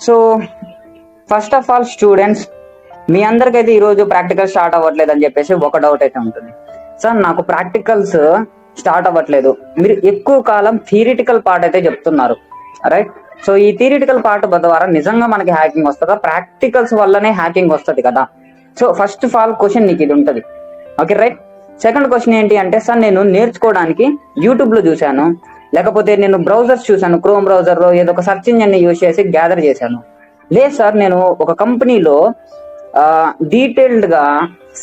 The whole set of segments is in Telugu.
So first of all students, మీ అందరికైతే ఈరోజు ప్రాక్టికల్ స్టార్ట్ అవ్వట్లేదు అని చెప్పేసి ఒక డౌట్ అయితే ఉంటుంది. సార్ నాకు ప్రాక్టికల్స్ స్టార్ట్ అవ్వట్లేదు, మీరు ఎక్కువ కాలం థియరిటికల్ పార్ట్ అయితే చెప్తున్నారు, రైట్? సో ఈ థియరిటికల్ పార్ట్ ద్వారా నిజంగా మనకి హ్యాకింగ్ వస్తుందా? ప్రాక్టికల్స్ వల్లనే హ్యాకింగ్ వస్తుంది కదా? So first of all question నీకు ఇది ఉంటుంది, ఓకే రైట్? సెకండ్ క్వశ్చన్ ఏంటి అంటే, సార్ నేను నేర్చుకోవడానికి యూట్యూబ్ లో చూశాను, లేకపోతే నేను బ్రౌజర్స్ చూశాను, క్రోమ్ బ్రౌజర్ లో ఏదో ఒక సర్చ్ ఇంజిన్ ని యూజ్ చేసి గ్యాదర్ చేశాను. లేదు సార్, నేను ఒక కంపెనీలో డీటెయిల్డ్ గా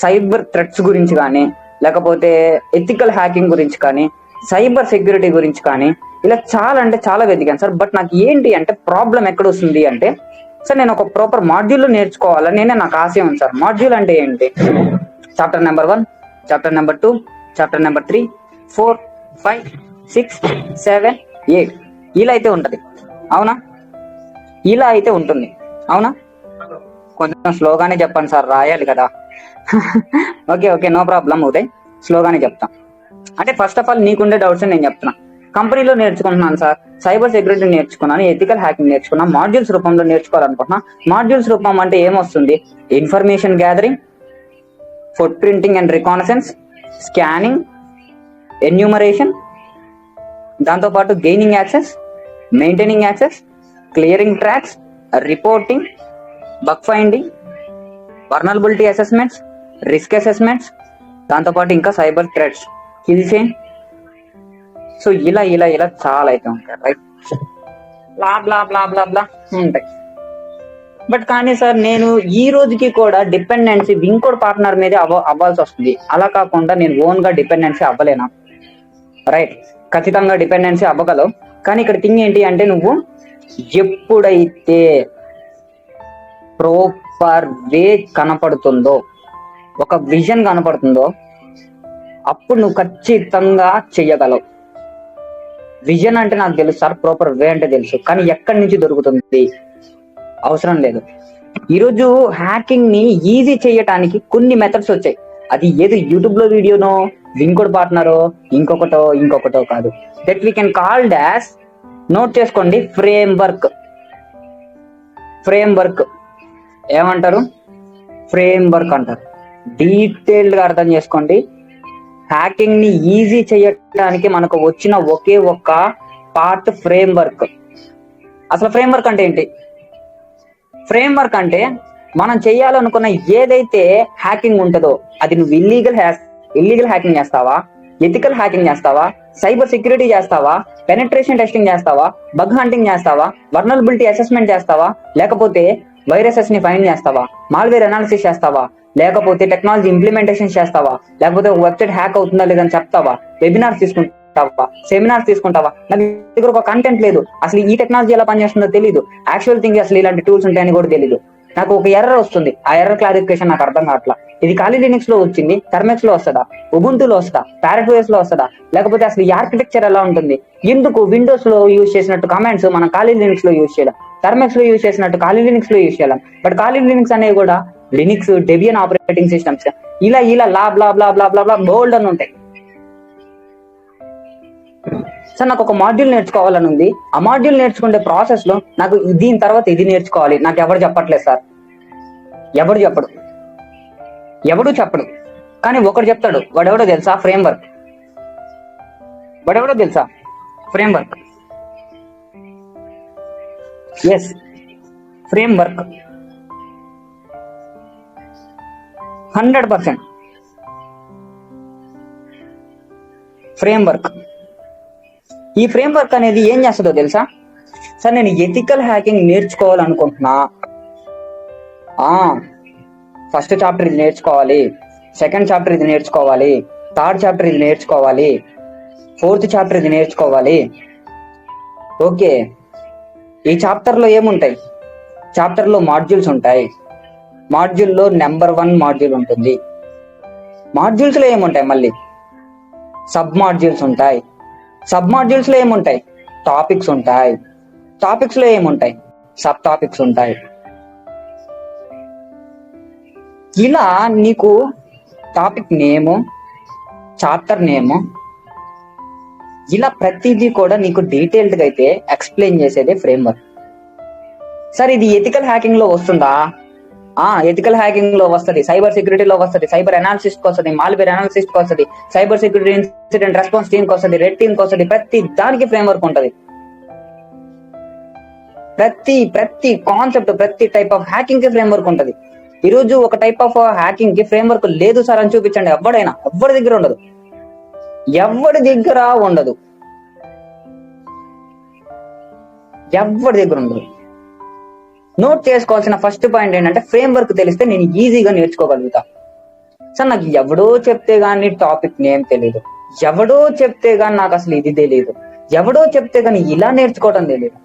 సైబర్ థ్రెట్స్ గురించి కానీ, లేకపోతే ఎథికల్ హ్యాకింగ్ గురించి కానీ, సైబర్ సెక్యూరిటీ గురించి కానీ ఇలా చాలా అంటే చాలా వెతికాను సార్. బట్ నాకు ఏంటి అంటే ప్రాబ్లం ఎక్కడ వస్తుంది అంటే, సార్ నేను ఒక ప్రాపర్ మాడ్యూల్ నేర్చుకోవాలని నేనే నాకు ఆశయం ఉంది సార్. మాడ్యూల్ అంటే ఏంటి? Chapter number 1, chapter number 2, chapter number 3, 4, 5, 6, 7, 8 ఇలా అయితే ఉంటది, అవునా? ఇలా అయితే ఉంటుంది, అవునా? కొంచెం స్లోగానే చెప్పండి సార్, రాయాలి కదా. Okay okay, no problem, Uday స్లోగానే చెప్తా. అంటే ఫస్ట్ ఆఫ్ ఆల్ నీకుండే డౌట్స్ నేను చెప్తున్నా. కంపెనీలో నేర్చుకుంటున్నాను సార్, సైబర్ సెక్యూరిటీ నేర్చుకున్నాను, ఎథికల్ హ్యాకింగ్ నేర్చుకున్నాను, మాడ్యూల్స్ రూపంలో నేర్చుకోవాలనుకుంటున్నా. మాడ్యూల్స్ రూపం అంటే ఏమొస్తుంది? Information gathering, footprinting and reconnaissance, scanning, enumeration, దాంతోపాటు gaining access, maintaining access, clearing tracks, reporting, bug finding, vulnerability assessments, risk assessments, దాంతోపాటు ఇంకా cyber threats, kill chain. So ఇలా ఇలా ఇలా చాలా అయితే ఉంటాయి, రైట్? బ్లా బ్లా బ్లా బ్లా బ్లా ఉంటాయి. బట్ కానీ సార్ నేను ఈ రోజుకి కూడా డిపెండెన్సీ ఇంకోటి పార్ట్నర్ మీద అవ్వాల్సి వస్తుంది. అలా కాకుండా నేను ఓన్ గా డిపెండెన్సీ అవ్వలేనా? రైట్, ఖచ్చితంగా డిపెండెన్సీ అవ్వగలవు. కానీ ఇక్కడ థింగ్ ఏంటి అంటే, నువ్వు ఎప్పుడైతే ప్రాపర్ వే కనపడుతుందో, ఒక విజన్ కనపడుతుందో, అప్పుడు నువ్వు ఖచ్చితంగా చెయ్యగలవు. విజన్ అంటే నాకు తెలుసు సార్, ప్రాపర్ వే అంటే తెలుసు, కానీ ఎక్కడి నుంచి దొరుకుతుంది? అవసరం లేదు. ఈరోజు హ్యాకింగ్ ని ఈజీ చేయటానికి కొన్ని మెథడ్స్ వచ్చాయి. అది ఏది యూట్యూబ్ లో వీడియోనో, ఇంకోటి పార్ట్నరో, ఇంకొకటో కాదు. That we can called as, note చేసుకోండి, ఫ్రేమ్ వర్క్. ఫ్రేమ్ వర్క్ ఏమంటారు? ఫ్రేమ్ వర్క్ అంటారు. డీటెయిల్డ్ గా అర్థం చేసుకోండి. హ్యాకింగ్ ని ఈజీ చేయడానికి మనకు వచ్చిన ఒకే ఒక్క పార్ట్ ఫ్రేమ్ వర్క్. అసలు ఫ్రేమ్ వర్క్ అంటే ఏంటి? ఫ్రేమ్ వర్క్ అంటే మనం చేయాలనుకున్న ఏదైతే హ్యాకింగ్ ఉంటుందో, అది నువ్వు ఇల్లీగల్ హ్యాకింగ్ చేస్తావా, ఎథికల్ హ్యాకింగ్ చేస్తావా, సైబర్ సెక్యూరిటీ చేస్తావా, పెనట్రేషన్ టెస్టింగ్ చేస్తావా, బగ్ హంటింగ్ చేస్తావా, వల్నరబిలిటీ అసెస్మెంట్ చేస్తావా, లేకపోతే వైరసెస్ ని ఫైండ్ చేస్తావా, మాల్వేర్ అనాలిసిస్ చేస్తావా, లేకపోతే టెక్నాలజీ ఇంప్లిమెంటేషన్ చేస్తావా, లేకపోతే వెబ్సైట్ హ్యాక్ అవుతుందా లేదని చెప్తావా, వెబినార్స్ తీసుకుంటావా, సెమినార్స్ తీసుకుంటావా? నాకు దగ్గర ఒక కంటెంట్ లేదు, అసలు ఈ టెక్నాలజీ ఎలా పనిచేస్తుందో తెలియదు, యాక్చువల్ థింగ్ అసలు ఇలాంటి టూల్స్ ఉంటాయని కూడా తెలియదు. నాకు ఒక ఎర్రర్ వస్తుంది, ఆ ఎర్రర్ క్లారిఫికేషన్ నాకు అర్థం కావట్లా. ఇది ఖాళీ లినక్స్ లో వచ్చింది, థర్మెక్స్ లో వస్తుందా, ఉబుంటులో వస్తుందా, పారాఫోస్ లో వస్తుందా, లేకపోతే అసలు ఈ ఆర్కిటెక్చర్ ఎలా ఉంటుంది? ఎందుకు విండోస్ లో యూజ్ చేసినట్టు కమాండ్స్ మనం ఖాళీ లినక్స్ లో యూజ్ చేయాలి, థర్మెక్స్ లో యూజ్ చేసినట్టు ఖాళీ లినక్స్ లో యూజ్ చేయాలి? బట్ ఖాళీ లినక్స్ అనేవి కూడా లినక్స్, డెబియన్ ఆపరేటింగ్ సిస్టమ్స్, ఇలా ఇలా లా బ్లా బ్లా బ్లా బ్లా బ్లా బోల్డ్ అని ఉంటాయి. సార్ నాకు ఒక మాడ్యూల్ నేర్చుకోవాలని ఉంది, ఆ మాడ్యూల్ నేర్చుకునే ప్రాసెస్ లో నాకు దీని తర్వాత ఇది నేర్చుకోవాలి, నాకు ఎవరు చెప్పట్లేదు సార్. ఎవడు చెప్పడు. కానీ ఒకడు చెప్తాడు, వాడెవడో తెలుసా? Framework. Yes, framework 100% framework. ఈ ఫ్రేమ్ వర్క్ అనేది ఏం చేస్తుందో తెలుసా? సార్ నేను ఎథికల్ హ్యాకింగ్ నేర్చుకోవాలనుకుంటున్నా, ఫస్ట్ చాప్టర్ ఇది నేర్చుకోవాలి, సెకండ్ చాప్టర్ ఇది నేర్చుకోవాలి, థర్డ్ చాప్టర్ ఇది నేర్చుకోవాలి, ఫోర్త్ చాప్టర్ ఇది నేర్చుకోవాలి. ఓకే, ఈ చాప్టర్ లో ఏముంటాయి? చాప్టర్ లో మాడ్యూల్స్ ఉంటాయి. మాడ్యూల్లో నెంబర్ 1 మాడ్యూల్ ఉంటుంది. మాడ్యూల్స్ లో ఏముంటాయి? మళ్ళీ సబ్ మాడ్యూల్స్ ఉంటాయి. సబ్ మాడ్యూల్స్ లో ఏముంటాయి? టాపిక్స్ ఉంటాయి. టాపిక్స్ లో ఏముంటాయి? సబ్ టాపిక్స్ ఉంటాయి. ఇలా నీకు టాపిక్ నేము, చాప్టర్ నేము, ఇలా ప్రతిదీ కూడా నీకు డీటెయిల్డ్ గా అయితే ఎక్స్ప్లెయిన్ చేసేదే ఫ్రేమ్ వర్క్. సార్ ఇది ఎథికల్ హ్యాకింగ్ లో వస్తుందా? ఎథికల్ హ్యాకింగ్ లో వస్తుంది, సైబర్ సెక్యూరిటీలో వస్తుంది, సైబర్ అనాలిసిస్ కి వస్తుంది, మాల్వేర్ అనాలిసిస్ కి వస్తుంది, cyber security incident response team కి వస్తుంది, రెడ్ టీమ్ కి వస్తుంది. ప్రతి దానికి ఫ్రేమ్వర్క్ ఉంటుంది. ప్రతి కాన్సెప్ట్, ప్రతి టైప్ ఆఫ్ హ్యాకింగ్ కి ఫ్రేమ్వర్క్ ఉంటుంది. ఈ రోజు ఒక టైప్ ఆఫ్ హ్యాకింగ్ కి ఫ్రేమ్వర్క్ లేదు సార్ అని చూపించండి. ఎవరి దగ్గర ఉండదు. ఎవరి దగ్గర ఉండదు. నోట్ చేసుకోవాల్సిన ఫస్ట్ పాయింట్ ఏంటంటే, ఫ్రేమ్వర్క్ తెలిస్తే నేను ఈజీగా నేర్చుకోగలుగుతా. సార్ నాకు ఎవడో చెప్తే గానీ టాపిక్ నేమ్ తెలియదు, ఎవడో చెప్తే గానీ నాకు అసలు ఇది తెలియదు, ఎవడో చెప్తే గానీ ఇలా నేర్చుకోవడం తెలియదు,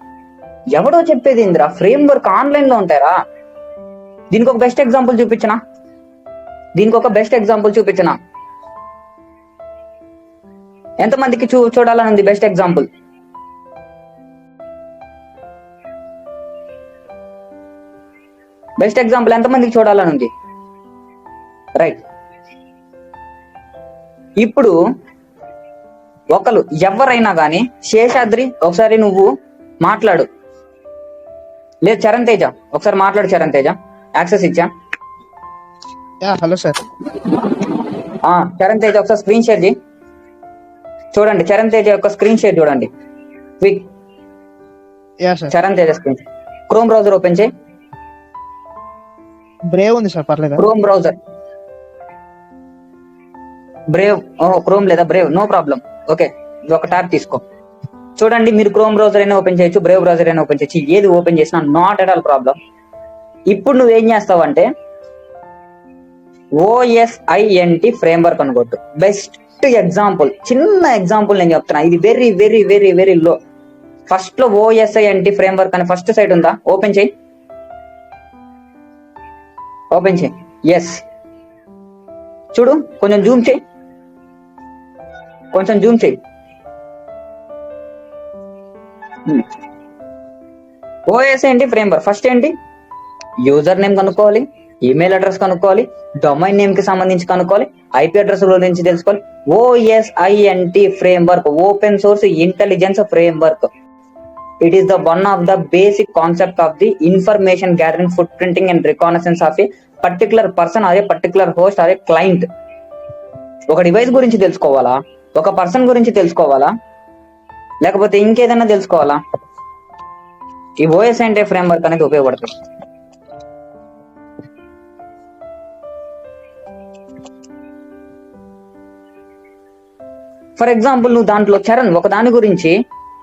ఎవడో చెప్పేది ఇందిరా, ఫ్రేమ్వర్క్ ఆన్లైన్ లో ఉంటారా? దీనికి ఒక బెస్ట్ ఎగ్జాంపుల్ చూపించిన ఎంతమందికి చూడాలని ఉంది? బెస్ట్ ఎగ్జాంపుల్ ఎంతమందికి చూడాలని ఉంది? రైట్. ఇప్పుడు ఒకరు ఎవరైనా గాని, శేషాద్రి ఒకసారి నువ్వు మాట్లాడు, లేదు చరణ్ తేజ ఒకసారి మాట్లాడు. చరణ్ తేజ యాక్సెస్ ఇచ్చా. Hello sir. చరణ్ తేజ ఒకసారి స్క్రీన్ షేర్ చేయి. చూడండి, చరణ్ తేజ యొక్క స్క్రీన్ షేర్ చూడండి. Quick. Charan Teja screen, Chrome browser open చేయి. బ్రేవ్ ఉంది సార్, పర్లేదు. క్రోమ్ బ్రౌజర్, బ్రేవ్, క్రోమ్ లేదా బ్రేవ్, నో ప్రాబ్లం. ఓకే, ఒక ట్యాబ్ తీసుకో. చూడండి, మీరు క్రోమ్ బ్రౌజర్ అయినా ఓపెన్ చేయొచ్చు, బ్రేవ్ బ్రౌజర్ అయినా ఓపెన్ చేయొచ్చు, ఏది ఓపెన్ చేసినా నాట్ ఎట్ ఆల్ ప్రాబ్లం. ఇప్పుడు నువ్వేం చేస్తావంటే OSINT ఫ్రేమ్వర్క్ అనుకోట్టు. బెస్ట్ ఎగ్జాంపుల్, చిన్న ఎగ్జాంపుల్ నేను చెప్తున్నా, ఇది very very very very low. First లో OSINT ఫ్రేమ్వర్క్ అని ఫస్ట్ సైట్ ఉందా? ఓపెన్ చేయి. ఎస్, చూడు, కొంచెం జూమ్ చేయి. OSINT ఫ్రేమ్వర్క్ ఫస్ట్ ఏంటి? యూజర్ నేమ్ కనుక్కోవాలి, ఈమెయిల్ అడ్రస్ కనుక్కోవాలి, డొమైన్ నేమ్ కి సంబంధించి కనుక్కోవాలి, IP అడ్రస్ గురించి తెలుసుకోవాలి. OSINT framework, open source intelligence framework. It is the one of the basic concept of the information gathering, footprinting and reconnaissance of a particular person or a particular host or a client. ఒక డివైస్ గురించి తెలుసుకోవాలా, ఒక పర్సన్ గురించి తెలుసుకోవాలా, లేకపోతే ఇంకేదైనా తెలుసుకోవాలా, ఈ OSINT ఫ్రేమ్వర్క్ అనేది ఉపయోగపడుతుంది. ఫర్ ఎగ్జాంపుల్, నువ్వు దాంట్లో చరణ్ ఒక దాని గురించి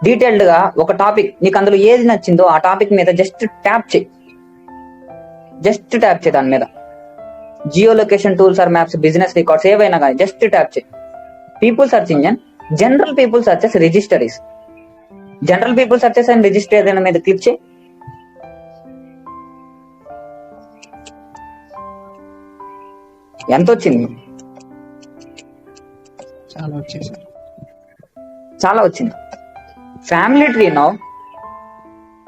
డీటెయిల్డ్ గా ఒక టాపిక్, నీకు అందులో ఏది నచ్చిందో ఆ టాపిక్ మీద జస్ట్ ట్యాప్ చేయి. దాని మీద geo location tools or maps, business records ఏవైనా కానీ జస్ట్ ట్యాప్ చేయి. People search engine, general people searches registries, general people searches and register ఏదైనా మీద క్లిక్ చేయి. ఎంత వచ్చింది? చాలా వచ్చింది. Family tree now,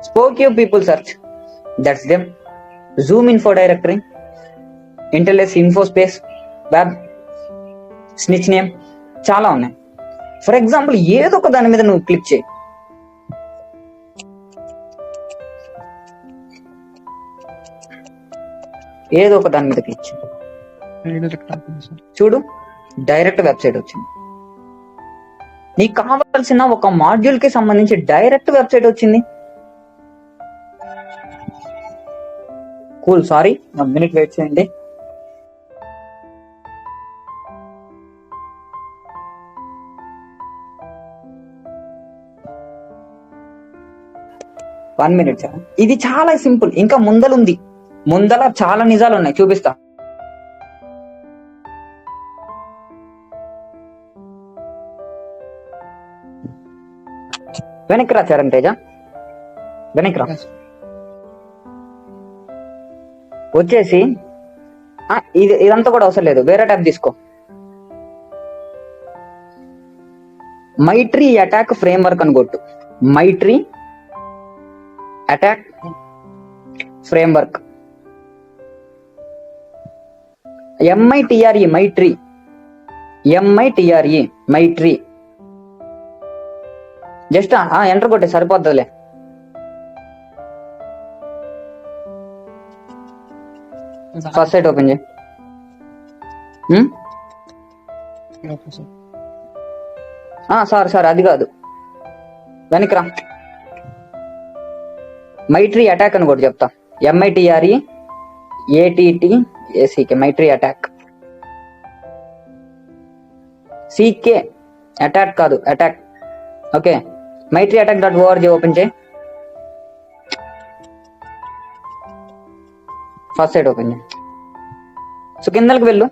Spokeo people search, that's them, zoom info directory, Intelius info space, web, snitch name, చాలా ఉన్నాయి. ఫర్ ఎగ్జాంపుల్, ఏదో ఒక దాని మీద నువ్వు క్లిక్ చేయి. చూడు, డైరెక్ట్ వెబ్సైట్ వచ్చింది. నీకు కావాల్సిన ఒక మాడ్యూల్ కి సంబంధించి డైరెక్ట్ వెబ్సైట్ వచ్చింది. కూల్, సారీ, 1 minute వెయిట్ చేయండి. ఇది చాలా సింపుల్. ఇంకా ముందల చాలా నిజాలు ఉన్నాయి, చూపిస్తా. వెనక్కి రా చరణ్ తేజ, వెనక్కి రా. వచ్చేసి ఇదంతా కూడా అవసరం లేదు, వేరే ట్యాబ్ తీసుకో. మైట్రీ అటాక్ ఫ్రేమ్వర్క్ అని కొట్టు. Maitree attack framework, MITRE, Maitree. Just enter కొట్టే సరిపోతుందిలే. ఫస్ట్ సైట్ ఓపెన్ చేయి. Okay sir. సార్ అది కాదు, వెనక్కి రా. మైట్రీ అటాక్ అని కూడా చెప్తా. MITREATTACK MITRE attack. CK attack కాదు, అటాక్. ఓకే, MITREATTACK.org ఓపెన్ చేయి. ఫస్ట్ సైట్ ఓపెన్ చేయి. సో కిందకి వెళ్ళు.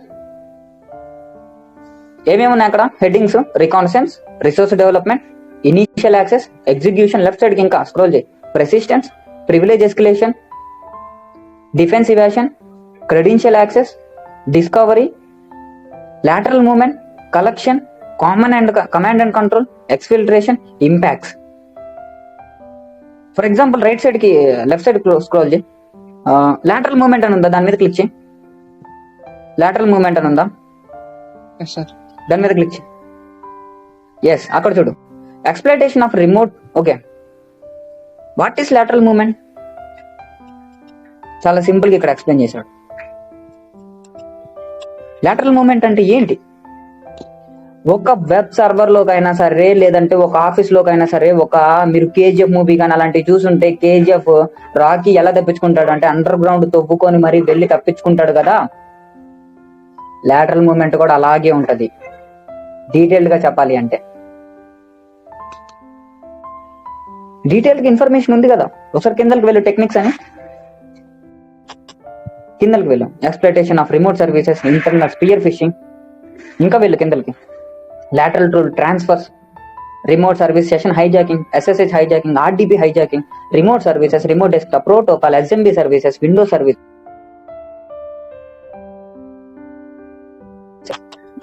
ఏమేమి ఉన్నాయి అక్కడ? Headings: reconnaissance, resource development, initial access, execution. Left సైడ్కి ఇంకా స్క్రోల్ చేయి. Persistence, privilege escalation, defence evasion, credential access, discovery, lateral movement, collection, command and control, exfiltration, impacts. For example right side కి లెఫ్ట్ సైడ్ స్క్రోల్ చేయి. lateral మూవ్మెంట్ అని ఉందా, దాని మీద క్లిక్ చేయి. lateral మూవ్మెంట్ అని ఉందా, సార్. దాని మీద క్లిక్ చేయి. ఎస్, అక్కడ చూడు. Exploitation of remote. Okay, what is lateral movement? చాలా సింపుల్ గా ఇక్కడ ఎక్స్ప్లెయిన్ చేశాడు. lateral మూవ్మెంట్ అంటే ఏంటి? ఒక వెబ్ సర్వర్ లోకైనా సరే, లేదంటే ఒక ఆఫీస్ లోకైనా సరే, మీరు KGF మూవీ కానీ అలాంటివి చూసుంటే, KGF రాకీ ఎలా తప్పించుకుంటాడు అంటే అండర్ గ్రౌండ్ తవ్వుకొని మరీ వెళ్ళి తప్పించుకుంటాడు కదా. lateral మూవ్మెంట్ కూడా అలాగే ఉంటది, డీటెయిల్డ్ గా చెప్పాలి అంటే. డీటెయిల్ గా ఇన్ఫర్మేషన్ ఉంది కదా, ఒకసారి కిందకి వెళ్ళు. టెక్నిక్స్ అని కిందకి వెళ్ళు. Exploitation of remote services, internal spear phishing. ఇంకా వెళ్ళు కిందకి. lateral tool transfers, remote service session hijacking, SSH hijacking, RDP hijacking, remote services, remote desktop protocol, SMB services, Windows service,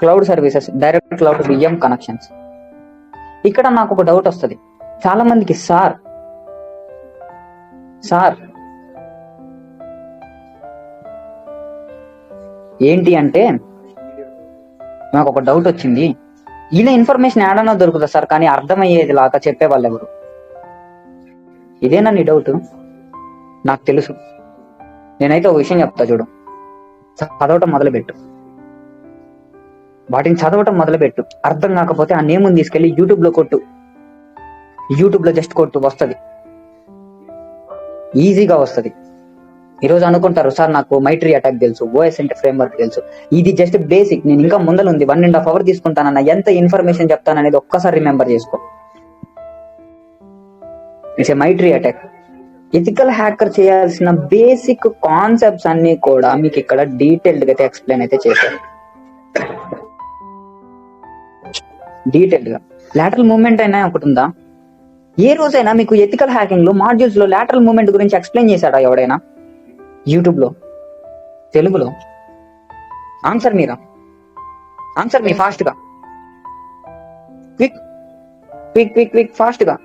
cloud services, direct cloud VM connections. ఇక్కడ నాకు ఒక డౌట్ వస్తుంది చాలా మందికి. సార్ ఏంటి అంటే, నాకు ఒక డౌట్ వచ్చింది. ఇలా ఇన్ఫర్మేషన్ ఏడన్నా దొరుకుతుంది సార్, కానీ అర్థమయ్యేది లాగా చెప్పేవాళ్ళు ఎవరు? ఇదేనా నీ డౌట్? నాకు తెలుసు. నేనైతే ఒక విషయం చెప్తా చూడు. చదవటం మొదలుపెట్టు, వాటిని చదవటం మొదలుపెట్టు. అర్థం కాకపోతే ఆ నేముని తీసుకెళ్లి యూట్యూబ్ లో కొట్టు. యూట్యూబ్ లో జస్ట్ కొట్టు, వస్తుంది, ఈజీగా వస్తుంది. ఈరోజు అనుకుంటారు సార్ నాకు మైట్రీ అటాక్ తెలుసు, OSINT ఫ్రేమ్వర్క్ తెలుసు. ఇది జస్ట్ బేసిక్. నేను ఇంకా ముందలుంది, 1.5 hours తీసుకుంటానన్న ఎంత ఇన్ఫర్మేషన్ చెప్తాననేది ఒక్కసారి రిమెంబర్ చేసుకో. It's a Maitree attack. Ethical hacker చేయాల్సిన బేసిక్ కాన్సెప్ట్స్ అన్ని కూడా మీకు ఇక్కడ డీటెయిల్డ్ గా ఎక్స్ప్లెయిన్ అయితే చేశారు. డీటెయిల్డ్ గా lateral మూవ్మెంట్ అయినా ఒకటి ఉందా? ఏ రోజైనా మీకు ఎథికల్ హ్యాకింగ్ లో మాడ్యూల్స్ లో lateral మూవ్మెంట్ గురించి ఎక్స్ప్లెయిన్ చేశాడా ఎవడైనా యూట్యూబ్ లో, తెలుగులో? ఆన్సర్ మీ ఫాస్ట్ గా, క్విక్ ఫాస్ట్ గా.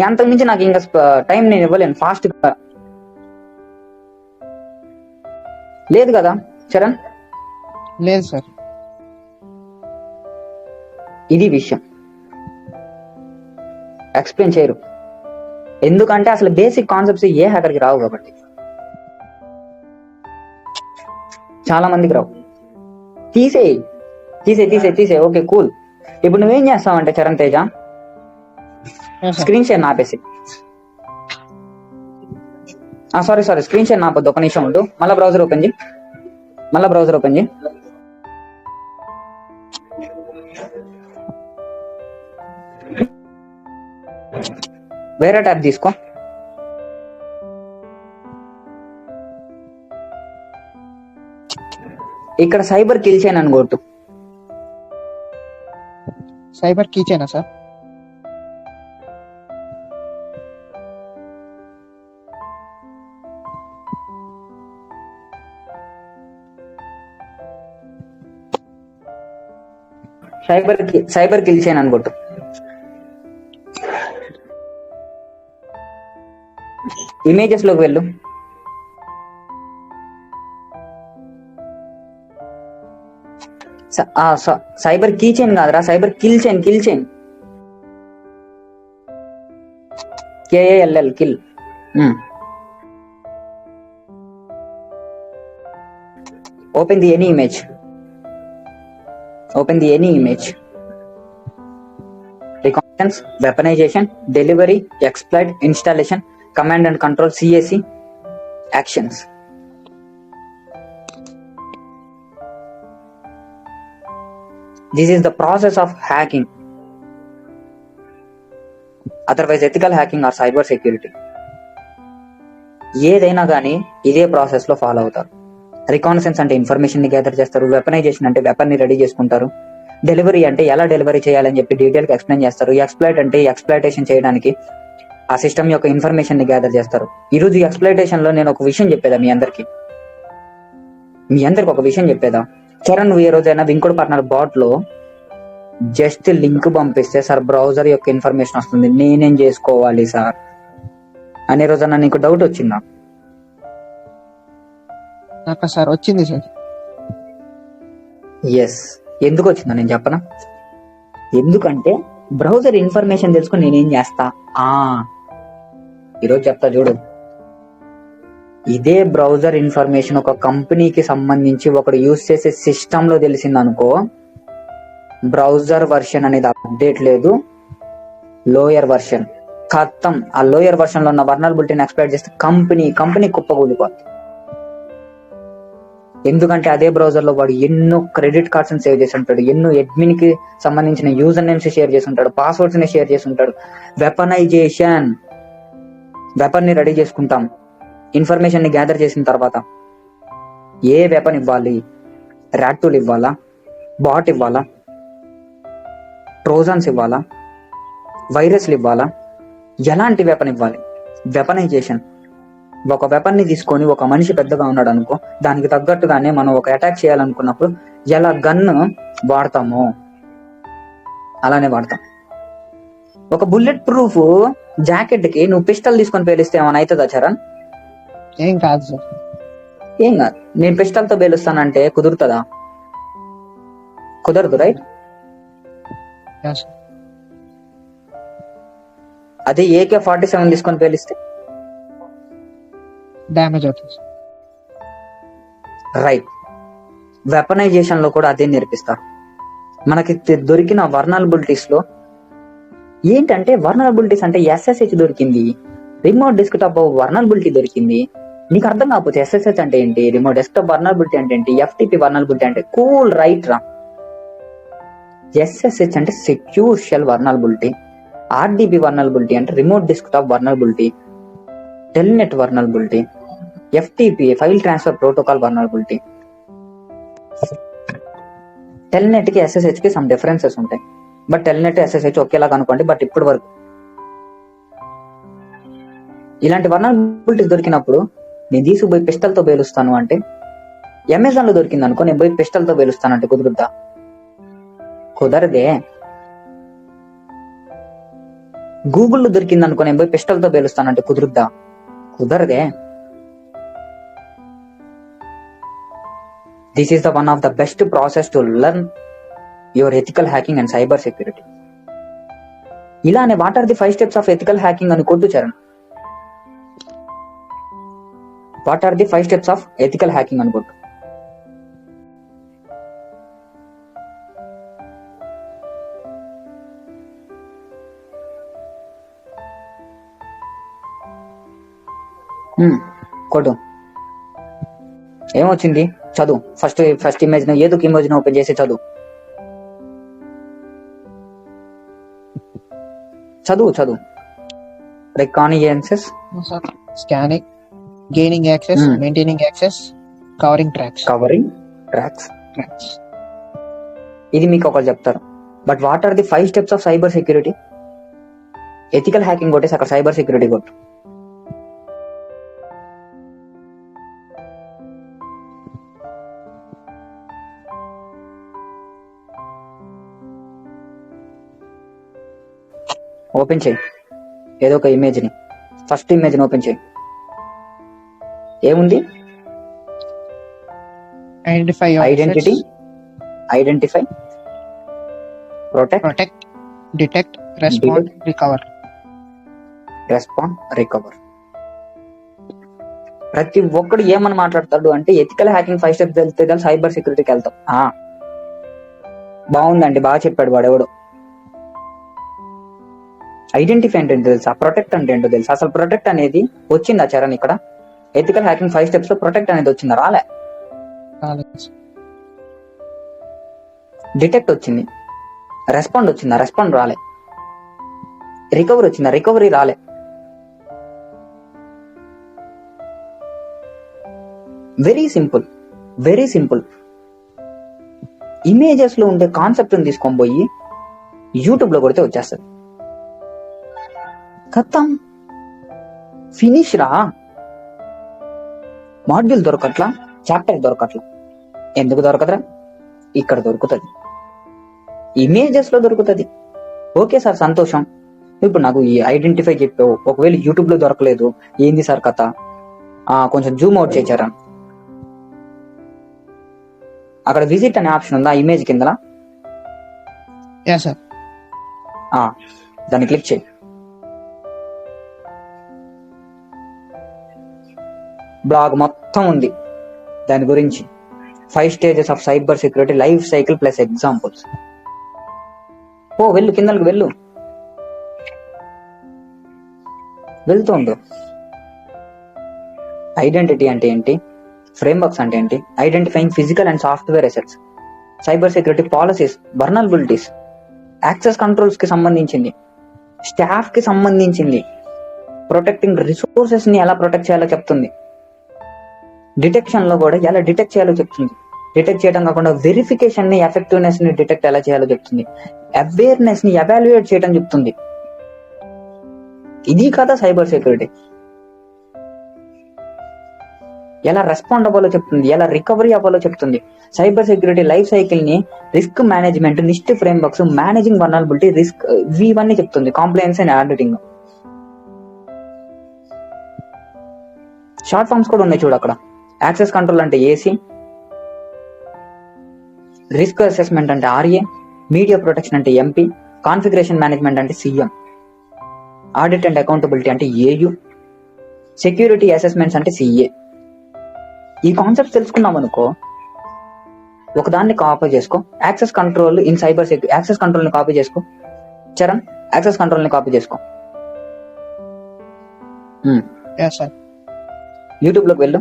అంతకు మించి నాకు ఇంకా టైం నేను ఇవ్వలేను. ఫాస్ట్ గా లేదు కదా చరణ్? లేదు సార్. ఇది విషయం. ఎక్స్ప్లెయిన్ చేయరు, ఎందుకంటే అసలు బేసిక్ కాన్సెప్ట్స్ ఏ హ్యాకర్కి రావు కాబట్టి. చాలా మందికి రావు. తీసేయి. Okay cool. ఇప్పుడు నువ్వేం చేస్తావంటే చరణ్ తేజ, స్క్రీన్ షేర్ ఆపేసి. సారీ స్క్రీన్ షేర్ ఆపొద్దు, ఒక నిమిషం ఉండు. మళ్ళీ బ్రౌజర్ ఓపెన్ చేయి. వేరే ట్యాబ్ తీసుకో. ఇక్కడ సైబర్ కిల్ చైన్ అని కొట్టు. Cyber key China sir? Cyber kill chain అని కొట్టు. ఇమేజెస్ లోకి వెళ్ళు. సైబర్ కీ చైన్ కాదురా, cyber kill chain. KALL kill. Open the any image. Open the any image. Reconnaissance, weaponization, delivery, exploit, installation, command and control, CAC, actions. This is the process of hacking. Otherwise ethical hacking or cyber security. ఏదైనా కానీ ఇదే ప్రాసెస్ లో ఫాలో అవుతారు. రికానసెన్స్ అంటే ఇన్ఫర్మేషన్ ని గ్యాదర్ చేస్తారు. వెపనైజేషన్ అంటే వెపన్ ని రెడీ చేసుకుంటారు. డెలివరీ అంటే ఎలా డెలివరీ చేయాలని చెప్పి డీటెయిల్ గా ఎక్స్ప్లెయిన్ చేస్తారు. ఎక్స్ప్లాయిట్ అంటే ఎక్స్ప్లాయిటేషన్ చేయడానికి ఆ సిస్టమ్ యొక్క ఇన్ఫర్మేషన్ ని గ్యాదర్ చేస్తారు. ఈ రోజు ఎక్స్ప్లాయిటేషన్ లో నేను ఒక విషయం చెప్పేదా మీ అందరికి ఒక విషయం చెప్పేదా. చరణ్, నువ్వు ఏ రోజైనా వింకుడు బాట్ లో జస్ట్ లింక్ పంపిస్తే సార్ బ్రౌజర్ యొక్క ఇన్ఫర్మేషన్ వస్తుంది, నేనేం చేసుకోవాలి సార్ అనే రోజన్నా నీకు డౌట్ వచ్చిందా? నాకు సార్ వచ్చింది సార్. ఎస్. ఎందుకు వచ్చిందా నేను చెప్పనా? ఎందుకంటే బ్రౌజర్ ఇన్ఫర్మేషన్ తెలుసుకుని నేనేం చేస్తా, ఈరోజు చెప్తా చూడు. ఇదే బ్రౌజర్ ఇన్ఫర్మేషన్ ఒక కంపెనీకి సంబంధించి ఒకడు యూజ్ చేసే సిస్టమ్ లో తెలిసింది అనుకో, బ్రౌజర్ వర్షన్ అనేది అప్డేట్ లేదు, లోయర్ వర్షన్ ఖతం. ఆ లోయర్ వర్షన్ లో ఉన్న వర్నరబిలిటీని ఎక్స్ప్లాయిట్ చేస్తే కంపెనీ కుప్పకూలిపోతుంది. ఎందుకంటే అదే బ్రౌజర్ లో వాడు ఎన్నో క్రెడిట్ కార్డ్స్ సేవ్ చేసి ఉంటాడు, ఎన్నో అడ్మిన్ కి సంబంధించిన యూజర్ నేమ్స్ షేర్ చేసి ఉంటాడు, పాస్వర్డ్స్ ని షేర్ చేసి ఉంటాడు. వెపనైజేషన్, వెపన్ ని రెడీ చేసుకుంటాం. ఇన్ఫర్మేషన్ ని గ్యాదర్ చేసిన తర్వాత ఏ వెపన్ ఇవ్వాలి, ర్యాట్ టూల్ ఇవ్వాలా, బాట్ ఇవ్వాలా, ట్రోజన్స్ ఇవ్వాలా, వైరస్లు ఇవ్వాలా, ఎలాంటి వెపన్ ఇవ్వాలి, వెపనైజేషన్. ఒక వెపన్ ని తీసుకొని ఒక మనిషి పెద్దగా ఉన్నాడు అనుకో, దానికి తగ్గట్టుగానే మనం ఒక అటాక్ చేయాలనుకున్నప్పుడు ఎలా గన్ వాడతామో అలానే వాడతాం. ఒక బుల్లెట్ ప్రూఫ్ జాకెట్ కి నువ్వు పిస్టల్ తీసుకొని పేలిస్తే ఏమైనా అవుతుందా చరణ్? ఏం కాదు సార్. ఏం కాదు. నేను పిస్టల్ తో పేలుస్తానంటే కుదురుతుందా? కుదరదు, రైట్? అదే AK-47 తీసుకొని పేలిస్తే డ్యామేజ్ అవుతుంది. రైట్. వెపనైజేషన్ లో కూడా అదే నేర్పిస్తారు. మనకి దొరికిన వర్నరబిలిటీస్ లో ఏంటంటే, వర్నరబిలిటీస్ అంటే SSH దొరికింది, రిమోట్ డెస్క్టాప్ వర్నరబిలిటీ దొరికింది. నీకు అర్థం కాకపోతే SSH అంటే ఏంటి, రిమోట్ డెస్క్టాప్ వర్నరబిలిటీ అంటే ఏంటి, FTP వర్నరబిలిటీ అంటే కూల్, రైట్ రా. SSH అంటే secure shell vulnerability, RDP vulnerability అంటే remote desktop vulnerability, telnet vulnerability, FTP file transfer protocol vulnerability. Telnet కి SSH కి సమ్ డిఫరెన్సెస్ ఉంటాయి, బట్ టెల్నెట్ SSH ఒకేలాగా అనుకోండి. బట్ ఇప్పటి వరకు ఇలాంటి వర్నరబిలిటీస్ దొరికినప్పుడు నేను తీసుకుపోయి పిస్టల్ తో పేలుస్తాను అంటే, అమెజాన్ లో దొరికింది అనుకో, నేను పోయి పిస్టల్ తో పేలుస్తానంటే కుదురుద్దా? కుదరదే. గూగుల్లో దొరికింది అనుకో, నేను పోయి పిస్టల్ తో పేలుస్తానంటే కుదురుద్దా? కుదరదే. This is the one of the best process to learn your ethical hacking and cyber security. ఇలానే what are the 5 steps of ethical hacking అని కొట్టు Charan. What are the 5 steps of ethical hacking అని కొట్టు. కొట్టు. ఏమొచ్చింది చదువు. ఫస్ట్ ఇమేజ్ ఏదో ఇమేజ్ ఓపెన్ చేసి చదువు. Reconnaissance, scanning, gaining access, maintaining access, covering tracks. ఇది మీకు ఒకరు చెప్తారు. But what are the 5 steps of cyber security? Ethical hacking కొట్టేసి అక్కడ సైబర్ సెక్యూరిటీ కొట్టు. ఓపెన్ చేయి ఏదో ఒక ఇమేజ్ ని. ఫస్ట్ ఇమేజ్ ని ఓపెన్ చేయి. ఏముంది? Identity, protect, detect, respond, recover. ప్రతి ఒక్కడు ఏమని మాట్లాడతాడు అంటే ఎథికల్ హ్యాకింగ్ 5 స్టెప్స్ వెళ్తే కానీ సైబర్ సెక్యూరిటీకి వెళ్తాం. బాగుందండి, బాగా చెప్పాడు వాడెవడు. ఐడెంటిఫై అంటే ఏంటో తెలుసా, ప్రొటెక్ట్ అంటే ఏంటో తెలుసా? అసలు ప్రొటెక్ట్ అనేది వచ్చిందా చరణ్ ఇక్కడ? ఎథికల్ హ్యాకింగ్ 5 స్టెప్స్ లో ప్రొటెక్ట్ అనేది వచ్చిందా? రాలే. డిటెక్ట్ వచ్చింది, రెస్పాండ్ వచ్చిందా? రెస్పాండ్ రాలే. రికవరీ వచ్చిందా? రికవరీ రాలే. Very simple, very simple. Images లో ఉండే కాన్సెప్ట్ తీసుకొని పోయి యూట్యూబ్ లో కొడితే వచ్చేస్తుంది. ఖతం, ఫినిష్ రా. మాడ్యూల్ దొరకట్లా, చాప్టర్ దొరకట్లా. ఎందుకు దొరకదురా? ఇక్కడ దొరుకుతుంది, ఇమేజెస్ లో దొరుకుతుంది. ఓకే సార్, సంతోషం. ఇప్పుడు నాకు ఈ ఐడెంటిఫై చెప్పావు, ఒకవేళ యూట్యూబ్ లో దొరకలేదు, ఏంది సార్ కథ? కొంచెం జూమ్ అవుట్ చేశారా? అక్కడ విజిట్ అనే ఆప్షన్ ఉందా ఇమేజ్ కింద? దాన్ని క్లిక్ చేయి. బ్లాగ్ మొత్తం ఉంది దాని గురించి. 5 stages of cyber security life cycle plus examples. వెళ్ళు, కిందకి వెళ్ళు, వెళ్తుండు. ఐడెంటిటీ అంటే ఏంటి, ఫ్రేమ్వర్క్స్ అంటే ఏంటి, identifying physical and software assets, cyber security policies, vulnerabilities, access controls కి సంబంధించింది, స్టాఫ్ కి సంబంధించింది, ప్రొటెక్టింగ్ రిసోర్సెస్ ని ఎలా ప్రొటెక్ట్ చేయాలో చెప్తుంది, డిటెక్షన్ లో కూడా ఎలా డిటెక్ట్ చేయాలో చెప్తుంది. డిటెక్ట్ చేయడం కాకుండా వెరిఫికేషన్ ని, ఎఫెక్టివ్నెస్ ని డిటెక్ట్ ఎలా చేయాలో చెప్తుంది, అవేర్నెస్ ని ఎవాల్యుయేట్ చేయడం చెప్తుంది. ఇది కదా సైబర్ సెక్యూరిటీ. ఎలా రెస్పాండ్ అవ్వాలో చెప్తుంది, ఎలా రికవరీ అవ్వాలో చెప్తుంది. సైబర్ సెక్యూరిటీ లైఫ్ సైకిల్ ని, risk management, NIST frameworks, managing vulnerability, risk, ఇవన్నీ చెప్తుంది. Compliance and auditing. Short forms కూడా ఉన్నాయి చూడు అక్కడ. యాక్సెస్ కంట్రోల్ అంటే ఏసీ, రిస్క్ అసెస్మెంట్ అంటే ఆర్ఏ, మీడియా ప్రొటెక్షన్ అంటే ఎంపీ, కాన్ఫిగరేషన్ మేనేజ్మెంట్ అంటే సిఎం, ఆడిట్ అండ్ అకౌంటబిలిటీ అంటే ఏయు, సెక్యూరిటీ అసెస్మెంట్స్ అంటే సిఏ. ఈ కాన్సెప్ట్ తెలుసుకున్నాం అనుకో, ఒకదాన్ని కాపీ చేసుకో. Access control in cyber security, access control ని కాపీ చేసుకో. చరణ్, యాక్సెస్ కంట్రోల్ ని కాపీ చేసుకో. యూట్యూబ్ లోకి వెళ్ళు.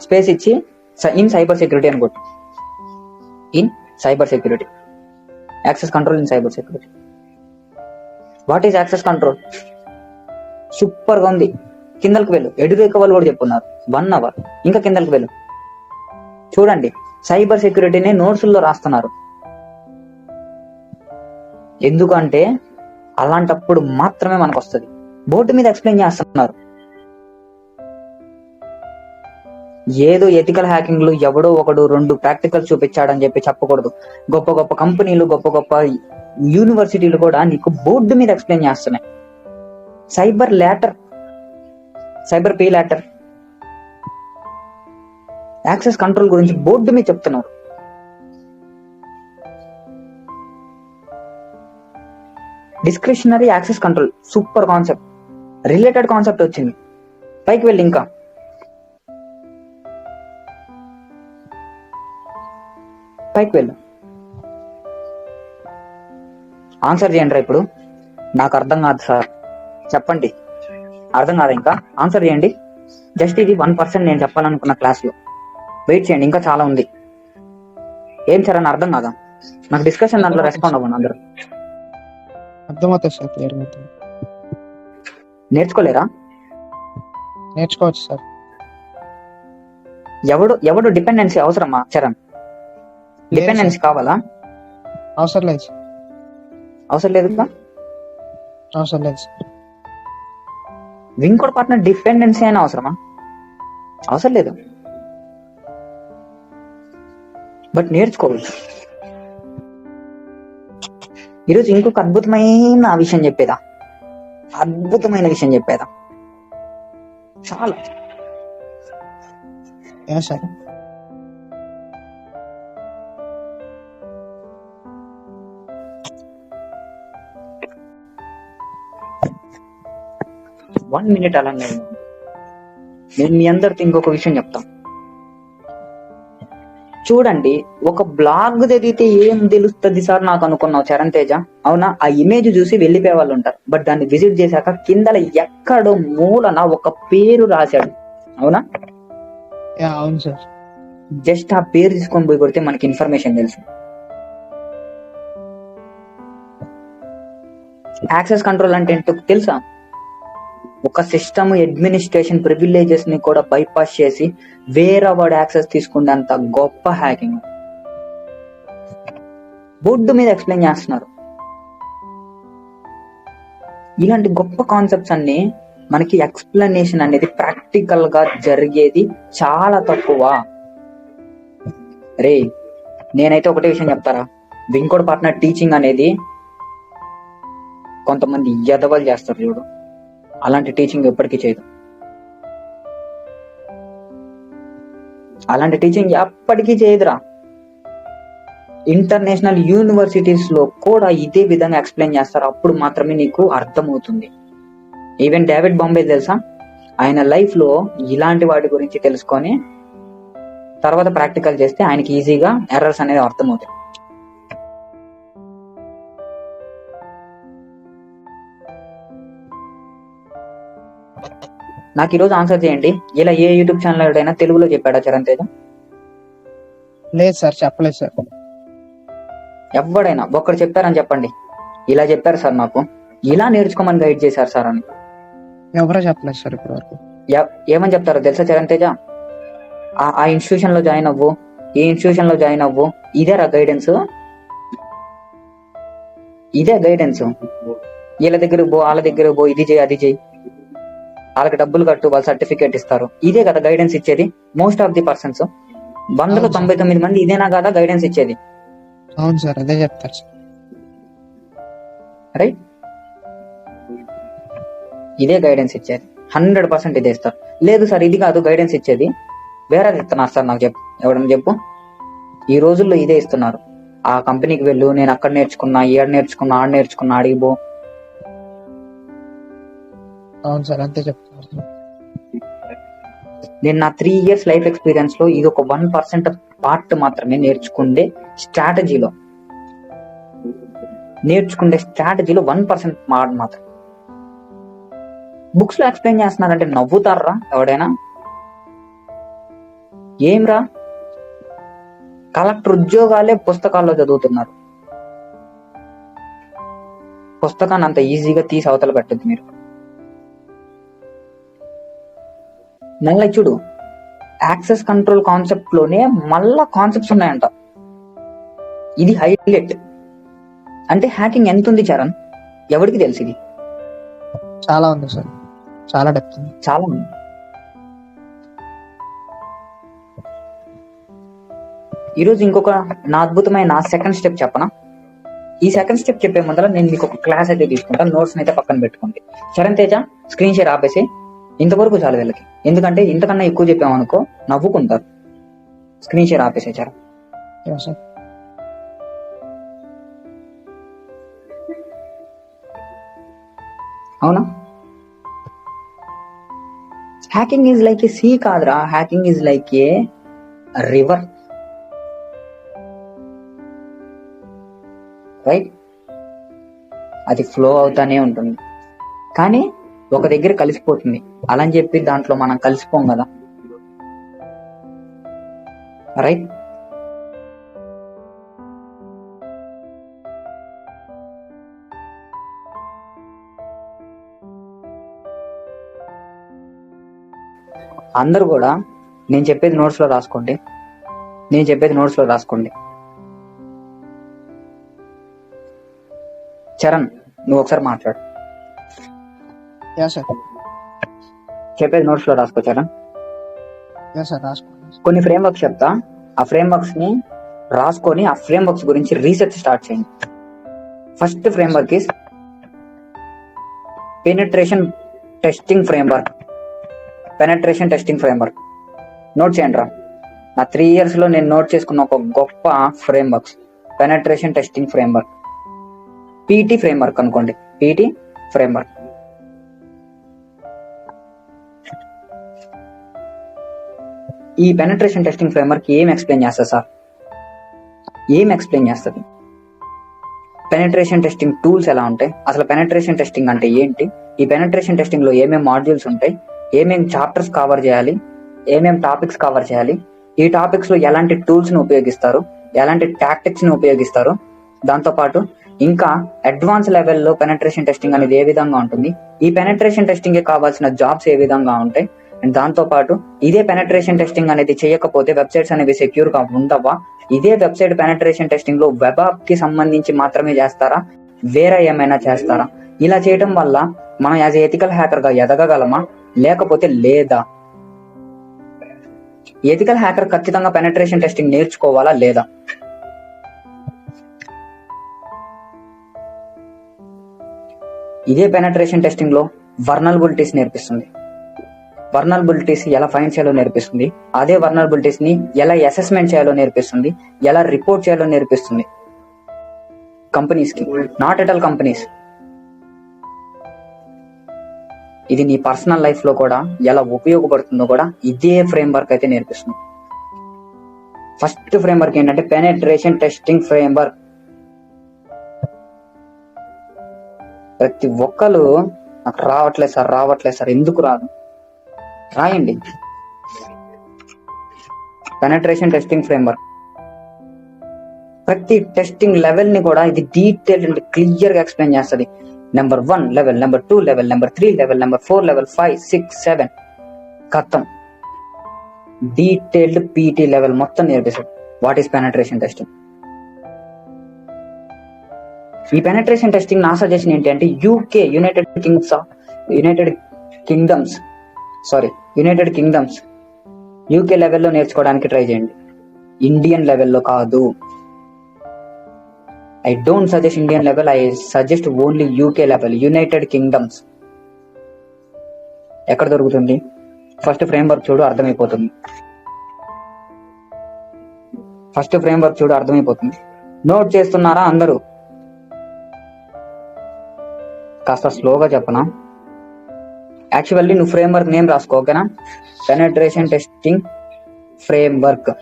స్పేస్ ఇచ్చి ఇన్ సైబర్ సెక్యూరిటీ అని కొట్టు. In cyber security, access control in cyber security. What is access control? Super గా ఉంది. కిందకి వెళ్ళు, ఎడురేక వాళ్ళు కూడా చెప్పున్నారు 1 hour. ఇంకా కిందకి వెళ్ళు, చూడండి సైబర్ సెక్యూరిటీని నోట్స్ లో రాస్తున్నారు. ఎందుకంటే అలాంటప్పుడు మాత్రమే మనకు వస్తుంది. బోర్డు మీద ఎక్స్ప్లెయిన్ చేస్తున్నారు. ఏదో ఎథికల్ హ్యాకింగ్ లో ఎవడో ఒకడు 2 ప్రాక్టికల్స్ చూపించాడని చెప్పి చెప్పకూడదు. గొప్ప గొప్ప కంపెనీలు, గొప్ప గొప్ప యూనివర్సిటీలు కూడా నీకు బోర్డు మీద ఎక్స్ప్లెయిన్ చేస్తున్నాయి. Cyber later, cyber pay later, access control గురించి బోర్డు మీద చెప్తున్నారు. Discretionary access control, super concept. Related concept వచ్చింది. పైకి వెళ్ళి ఇంకా పైకి వెళ్ళు. ఆన్సర్ చేయండి ఇప్పుడు. నాకు అర్థం కాదు సార్, చెప్పండి. అర్థం కాదా? ఇంకా ఆన్సర్ చేయండి. జస్ట్ ఇది 1% నేను చెప్పాలనుకున్న క్లాస్ లో. వెయిట్ చేయండి, ఇంకా చాలా ఉంది. ఏం సార్ అని అర్థం కాదా? నాకు డిస్కషన్ దాంట్లో రెస్పాండ్ అవ్వండి అందరూ. అర్థమవుతుంది సార్, క్లియర్. నేర్చుకోలేరా? నేర్చుకోవచ్చు సార్. ఎవడు డిపెండెన్సీ అవసరమా చరణ్? డిపెండెన్సీ కావాలా? అవసరం లేదు. అవసరం లేదు. అవసరం లేదు. ఇంకోటి పార్ట్నర్ డిపెండెన్సీ అయినా అవసరమా? అవసరం లేదు. బట్ నేర్చుకోవచ్చు. ఈరోజు ఇంకొక అద్భుతమైన విషయం చెప్పేదా, చాలా 1 minute అలానే ఉండండి. నేను మీ అందరితో ఇంకొక విషయం చెప్తాను. చూడండి, ఒక బ్లాగ్ చదివితే ఏం తెలుస్తుంది సార్ నాకు అనుకున్నావు చరణ్ తేజ? అవునా? ఆ ఇమేజ్ చూసి వెళ్ళిపోయే వాళ్ళు ఉంటారు. బట్ దాన్ని విజిట్ చేశాక కిందల ఎక్కడో మూలన ఒక పేరు రాశాడు. అవునా? అవును సార్. జస్ట్ ఆ పేరు తీసుకొని పోయి కొడితే మనకి ఇన్ఫర్మేషన్ తెలుసు. యాక్సెస్ కంట్రోల్ అంటే ఏంటో తెలుసా? ఒక సిస్టమ్ అడ్మినిస్ట్రేషన్ ప్రివిలేజెస్ ని కూడా బైపాస్ చేసి వేరే వాడు యాక్సెస్ తీసుకునేంత గొప్ప హ్యాకింగ్. బోర్డు మీద ఎక్స్ప్లెయిన్ చేస్తున్నారు. ఇలాంటి గొప్ప కాన్సెప్ట్స్ అన్ని మనకి ఎక్స్ప్లెనేషన్ అనేది ప్రాక్టికల్ గా జరిగేది చాలా తక్కువ. రే, నేనైతే ఒకటే విషయం చెప్తారా, వింకోడ్ పార్ట్నర్ టీచింగ్ అనేది కొంతమంది ఎదవలు చేస్తారు చూడు, అలాంటి టీచింగ్ ఎప్పటికీ చేయదు. అలాంటి టీచింగ్ ఎప్పటికీ చేయదురా. ఇంటర్నేషనల్ యూనివర్సిటీస్ లో కూడా ఇదే విధంగా ఎక్స్ప్లెయిన్ చేస్తారు. అప్పుడు మాత్రమే నీకు అర్థమవుతుంది. ఈవెన్ డేవిడ్ బాంబే తెలుసా? ఆయన లైఫ్ లో ఇలాంటి వాటి గురించి తెలుసుకొని తర్వాత ప్రాక్టికల్ చేస్తే ఆయనకి ఈజీగా ఎర్రర్స్ అనేది అర్థమవుతాయి. నాకు ఈరోజు ఆన్సర్ చేయండి, ఇలా ఏ యూట్యూబ్ ఛానల్ ఎవరైనా తెలుగులో చెప్పాడా చరణ్ తేజ? లేదు సార్, చెప్పలేదు సార్. ఎవడైనా ఒక్కడు చెప్పారని చెప్పండి, ఇలా చెప్పారు సార్ నాకు, ఇలా నేర్చుకోమని గైడ్ చేశారు సార్ అని. ఎవరో చెప్పలేదు సార్ ఇప్పటి వరకు. ఏమని చెప్తారో తెలుసా చరణ్ తేజ? ఆ ఇన్స్టిట్యూషన్ లో జాయిన్ అవ్వు, ఈ ఇన్స్టిట్యూషన్ లో జాయిన్ అవ్వు, ఇదేరా గైడెన్స్, ఇదే గైడెన్స్. వీళ్ళ దగ్గర పో, వాళ్ళ దగ్గర పో, ఇది చేయి అది చేయి, వాళ్ళకి డబ్బులు కట్టు, వాళ్ళు సర్టిఫికేట్ ఇస్తారు, ఇదే కదా గైడెన్స్ ఇచ్చేది. మోస్ట్ ఆఫ్ ది పర్సన్స్ 100లో 99 మంది ఇదేనా కదా గైడెన్స్ ఇచ్చేది. అవును సార్, అదే చెప్తారు సార్. రైట్, ఇదే గైడెన్స్ ఇచ్చేది. 100% ఇదే ఇస్తారు. లేదు సార్ ఇది కాదు గైడెన్స్ ఇచ్చేది, వేరేది ఇస్తున్నారు సార్ నాకు చెప్పు, ఎవడన్నా చెప్పు. ఈ రోజుల్లో ఇదే ఇస్తున్నారు. ఆ కంపెనీకి వెళ్ళు, నేను అక్కడ నేర్చుకున్నా, ఏడు నేర్చుకున్నా, ఆడ నేర్చుకున్నా, అడిగిపో. అవును సార్, అంతే చెప్తారు. నేను నా 3 years లైఫ్ ఎక్స్పీరియన్స్ లో ఇది ఒక 1% పార్ట్ మాత్రమే నేర్చుకుండే స్ట్రాటజీలో 1% మాత్రం. బుక్స్ లో ఎక్స్ప్లెయిన్ చేస్తున్నారంటే నవ్వుతారా ఎవడైనా? ఏమ్రా, కలెక్టర్ ఉద్యోగాలే పుస్తకాల్లో చదువుతున్నారు. పుస్తకాన్ని అంత ఈజీగా తీసి అవతల పెట్టద్దు మీరు. మళ్ళీ చూడు, యాక్సెస్ కంట్రోల్ కాన్సెప్ట్ లోనే మళ్ళా కాన్సెప్ట్స్ ఉన్నాయంట. ఇది హైలైట్. అంటే హ్యాకింగ్ ఎంత ఉంది చరణ్, ఎవరికి తెలుసు? ఇది చాలా ఉంది సార్, చాలా డెప్త్ ఉంది. చాలా ఉంది. ఈరోజు ఇంకొక నా అద్భుతమైన సెకండ్ స్టెప్ చెప్పనా? ఈ సెకండ్ స్టెప్ చెప్పే ముందర నేను మీకు ఒక క్లాస్ అయితే తీసుకుంటాను, నోట్స్ అయితే పక్కన పెట్టుకోండి. చరణ్ తేజ స్క్రీన్ షేర్ ఆపేసి, ఇంతవరకు చాలు వీళ్ళకి, ఎందుకంటే ఇంతకన్నా ఎక్కువ చెప్పామనుకో నవ్వుకుంటారు. స్క్రీన్ షేర్ ఆపేసే చరణ్. సార్ అవునా? Hacking is like a sea కాదురా, hacking is like a river. Right? అది ఫ్లో అవుతానే ఉంటుంది, కానీ ఒక దగ్గర కలిసిపోతుంది. అలా అని చెప్పి దాంట్లో మనం కలిసిపోం కదా. రైట్? అందరూ కూడా నేను చెప్పేది నోట్స్ లో రాసుకోండి. చరణ్, నువ్వు ఒకసారి మాట్లాడు. చెప్పేది నోట్స్ లో రాసుకో చరణ్. కొన్ని ఫ్రేమ్వర్క్స్ చెప్తా, ఆ ఫ్రేమ్వర్క్స్ ని రాసుకొని ఆ ఫ్రేమ్వర్క్స్ గురించి రీసెర్చ్ స్టార్ట్ చేయండి. First framework is penetration testing framework. Note చేయండి రా. నా 3 years లో నేను నోట్ చేసుకున్న ఒక గొప్ప frameworks penetration testing framework. PT framework అనుకోండి, పీటీ ఫ్రేమ్వర్క్. ఈ పెనట్రేషన్ టెస్టింగ్ ఫ్రేమ్వర్క్ ఏం ఎక్స్ప్లెయిన్ చేస్తుంది సార్? ఏం ఎక్స్ప్లెయిన్ చేస్తుంది? పెనట్రేషన్ టెస్టింగ్ టూల్స్ ఎలా ఉంటాయి, అసలు పెనట్రేషన్ టెస్టింగ్ అంటే ఏంటి, ఈ పెనట్రేషన్ టెస్టింగ్ లో ఏమేమి మాడ్యూల్స్ ఉంటాయి, ఏమేమి చాప్టర్స్ కవర్ చేయాలి, ఏమేమి టాపిక్స్ కవర్ చేయాలి, ఈ టాపిక్స్ లో ఎలాంటి టూల్స్ ని ఉపయోగిస్తారు, ఎలాంటి టాక్టిక్స్ ని ఉపయోగిస్తారు, దాంతో పాటు ఇంకా అడ్వాన్స్ లెవెల్లో పెనట్రేషన్ టెస్టింగ్ అనేది ఏ విధంగా ఉంటుంది, ఈ పెనట్రేషన్ టెస్టింగ్ కి కావాల్సిన జాబ్స్ ఏ విధంగా ఉంటాయి, అండ్ దాంతో పాటు ఇదే పెనట్రేషన్ టెస్టింగ్ అనేది చేయకపోతే వెబ్సైట్స్ అనేవి సెక్యూర్ గా ఉండవా, ఇదే వెబ్సైట్ పెనట్రేషన్ టెస్టింగ్ లో వెబ్ యాప్ కి సంబంధించి మాత్రమే చేస్తారా, వేరే ఏమైనా చేస్తారా, ఇలా చేయడం వల్ల మనం యాజ్ ఎథికల్ హ్యాకర్ గా ఎదగగలమా లేకపోతే లేదా, ఎథికల్ హ్యాకర్ ఖచ్చితంగా పెనట్రేషన్ టెస్టింగ్ నేర్చుకోవాలా లేదా? ఇదే పెనట్రేషన్ టెస్టింగ్ లో వర్నలబిలిటీస్ నేర్పిస్తుంది, వర్నలబిలిటీస్ ఎలా ఫైండ్ చేయాలో నేర్పిస్తుంది, అదే వర్నలబిలిటీస్ ని ఎలా అసెస్మెంట్ చేయాలో నేర్పిస్తుంది, ఎలా రిపోర్ట్ చేయాలో నేర్పిస్తుంది కంపెనీస్ కి, నాట్ ఎట్ ఆల్ కంపెనీస్. ఇది నీ పర్సనల్ లైఫ్ లో కూడా ఎలా ఉపయోగపడుతుందో కూడా ఇదే ఫ్రేమ్వర్క్ అయితే నేర్పిస్తుంది. ఫస్ట్ ఫ్రేమ్వర్క్ ఏంటంటే పెనట్రేషన్ టెస్టింగ్ ఫ్రేమ్వర్క్. ప్రతి ఒక్కరు నాకు రావట్లేదు సార్ ఎందుకు రాదు, రాయండి. పెనట్రేషన్ టెస్టింగ్ ఫ్రేమ్వర్క్ ప్రతి టెస్టింగ్ లెవెల్ ని కూడా ఇది డీటెయిల్ అండ్ క్లియర్ గా ఎక్స్ప్లెయిన్ చేస్తుంది. Number 1 level, number 2 level, number 3 level, number 4 level, 5, 6, 7 కథం డీటెయిల్డ్ పీటీ లెవెల్ మొత్తం నేర్పిస్తుంది. What is penetration testing? ఈ పెనట్రేషన్ టెస్టింగ్ నా సజెషన్ ఏంటి అంటే యునైటెడ్ కింగ్డమ్స్ యూకే లెవెల్లో నేర్చుకోవడానికి ట్రై చేయండి, ఇండియన్ లెవెల్లో కాదు. I don't suggest Indian level, I suggest only UK level, United kingdoms. ఎక్కడ దొరుకుతుంది? ఫస్ట్ ఫ్రేమ్వర్క్ చూడు అర్థమైపోతుంది. నోట్ చేస్తున్నారా అందరూ? కాస్త స్లోగా చెప్పనా? యాక్చువల్లీ నువ్వు ఫ్రేమ్వర్క్ నేమ్ రాసుకో, ఓకేనా? Penetration testing framework.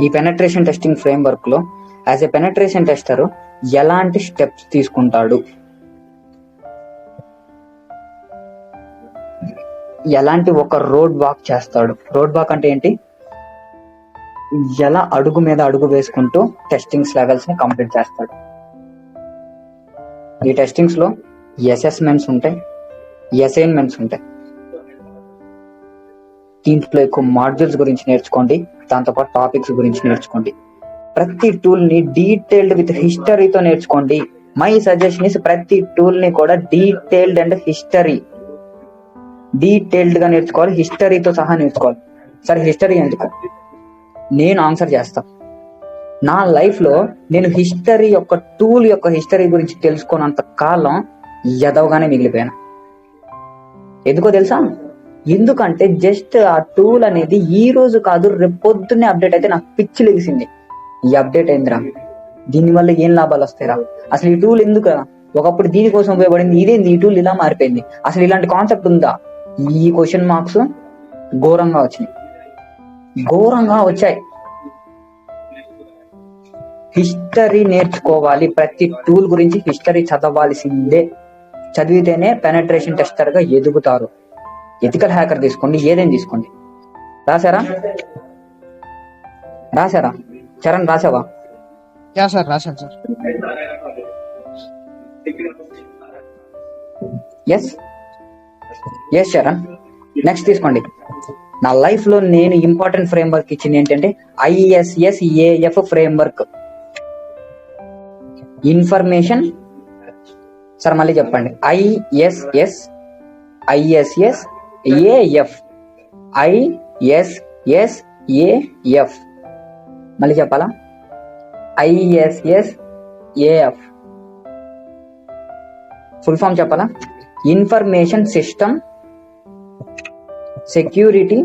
ఈ పెనట్రేషన్ టెస్టింగ్ ఫ్రేమ్వర్క్ లో యాజ్ ఎ పెనట్రేషన్ టెస్టర్ ఎలాంటి స్టెప్స్ తీసుకుంటాడు, ఎలాంటి ఒక రోడ్ వాక్ చేస్తాడు. రోడ్ వాక్ అంటే ఏంటి? ఎలా అడుగు మీద అడుగు వేసుకుంటూ టెస్టింగ్స్ లెవెల్స్ ని కంప్లీట్ చేస్తాడు. ఈ టెస్టింగ్స్ లో అసెస్మెంట్స్ ఉంటాయి, అసైన్మెంట్స్ ఉంటాయి. దీంట్లో ఎక్కువ మాడ్యూల్స్ గురించి నేర్చుకోండి, దాంతోపాటు టాపిక్స్ గురించి నేర్చుకోండి. ప్రతి టూల్ ని డీటెయిల్డ్ విత్ హిస్టరీతో నేర్చుకోండి. మై సజెషన్ ఇస్ ప్రతి టూల్ ని కూడా డీటెయిల్డ్ గా నేర్చుకోవాలి, హిస్టరీతో సహా నేర్చుకోవాలి. సరే హిస్టరీ ఎందుకు? నేను ఆన్సర్ చేస్తా. నా లైఫ్ లో నేను హిస్టరీ యొక్క టూల్ యొక్క హిస్టరీ గురించి తెలుసుకున్నంత కాలం ఎదవగానే మిగిలిపోయాను. ఎందుకో తెలుసా? ఎందుకంటే జస్ట్ ఆ టూల్ అనేది ఈ రోజు కాదు రేపు పొద్దున్నే అప్డేట్ అయితే నాకు పిచ్చి లెగిసింది. ఈ అప్డేట్ అయిందిరా, దీనివల్ల ఏం లాభాలు వస్తాయిరా, అసలు ఈ టూల్ ఎందుకురా, ఒకప్పుడు దీనికోసం ఉపయోగపడింది, ఇదేంది ఈ టూల్ ఇలా మారిపోయింది, అసలు ఇలాంటి కాన్సెప్ట్ ఉందా? ఈ క్వశ్చన్ మార్క్స్ ఘోరంగా వచ్చాయి. హిస్టరీ నేర్చుకోవాలి, ప్రతి టూల్ గురించి హిస్టరీ చదవాల్సిందే. చదివితేనే పెనట్రేషన్ టెస్టర్ గా ఎదుగుతారు. ఎథికల్ హ్యాకర్ తీసుకోండి, ఏదైనా తీసుకోండి. రాశారా? చరణ్ రాసావా? రాశాను సార్. ఎస్ చరణ్. నెక్స్ట్ తీసుకోండి. నా లైఫ్ లో నేను ఇంపార్టెంట్ ఫ్రేమ్వర్క్ ఇచ్చింది ఏంటంటే ISSAF ఫ్రేమ్వర్క్. ఇన్ఫర్మేషన్ సార్ మళ్ళీ చెప్పండి. ISSAF మళ్ళీ చెప్పాలా? ISSAF ఫుల్ ఫామ్ చెప్పాలా? Information system security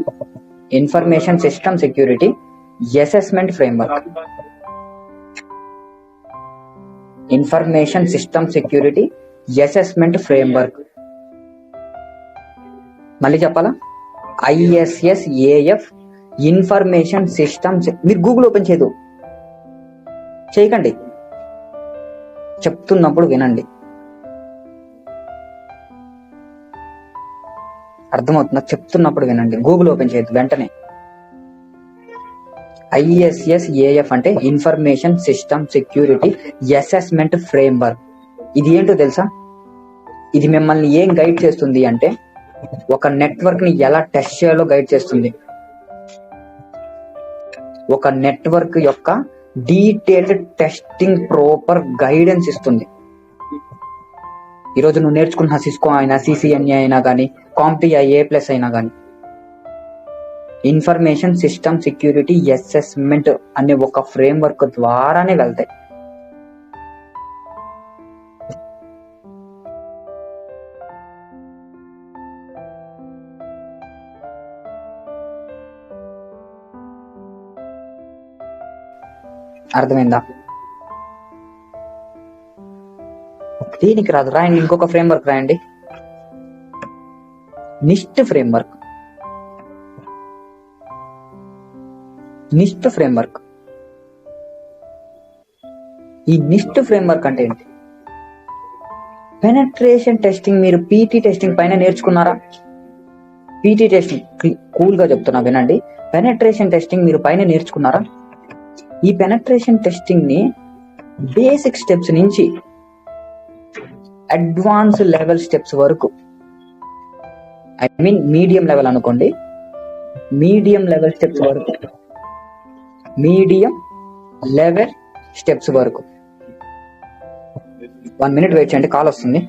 assessment framework. Information system security assessment framework. మళ్ళీ చెప్పాలా? ISSAF information systems. మీరు గూగుల్ ఓపెన్ చేయకండి, చెప్తున్నప్పుడు వినండి. అర్థమవుతుందా? చెప్తున్నప్పుడు వినండి, గూగుల్ ఓపెన్ చేయొద్దు వెంటనే. ISSAF అంటే information system security assessment framework. ఇది ఏంటో తెలుసా? ఇది మిమ్మల్ని ఏం గైడ్ చేస్తుంది అంటే, ఒక నెట్వర్క్ ని ఎలా టెస్ట్ చేయాలో గైడ్ చేస్తుంది. ఒక నెట్వర్క్ యొక్క డీటెయిల్డ్ టెస్టింగ్ ప్రాపర్ గైడెన్స్ ఇస్తుంది. ఈరోజు నువ్వు నేర్చుకున్న సిస్కో అయినా, CCNA అయినా కానీ, CompTIA A+ అయినా కానీ, ఇన్ఫర్మేషన్ సిస్టమ్ సెక్యూరిటీ అసెస్మెంట్ అనే ఒక ఫ్రేమ్వర్క్ ద్వారానే వెళ్తాయి. అర్థమైందా? దీనికి రాదు, రాయండి. ఇంకొక ఫ్రేమ్వర్క్ రాయండి, నిస్ట్ ఫ్రేమ్వర్క్. NIST framework. ఈ నిస్ట్ ఫ్రేమ్వర్క్ అంటే ఏంటి? Penetration testing. మీరు PT టెస్టింగ్ పైన నేర్చుకున్నారా? PT టెస్టింగ్ కూల్ గా చెప్తున్నా వినండి. పెనట్రేషన్ టెస్టింగ్ మీరు పైన నేర్చుకున్నారా? ఈ పెనట్రేషన్ టెస్టింగ్ ని బేసిక్ స్టెప్స్ నుంచి అడ్వాన్స్ లెవెల్ స్టెప్స్ వరకు, మీడియం లెవెల్ అనుకోండి, మీడియం లెవెల్ స్టెప్స్ వరకు, మీడియం లెవెల్ స్టెప్స్ వరకు. 1 minute వెయిట్ చేయండి, కాల్ వస్తుంది.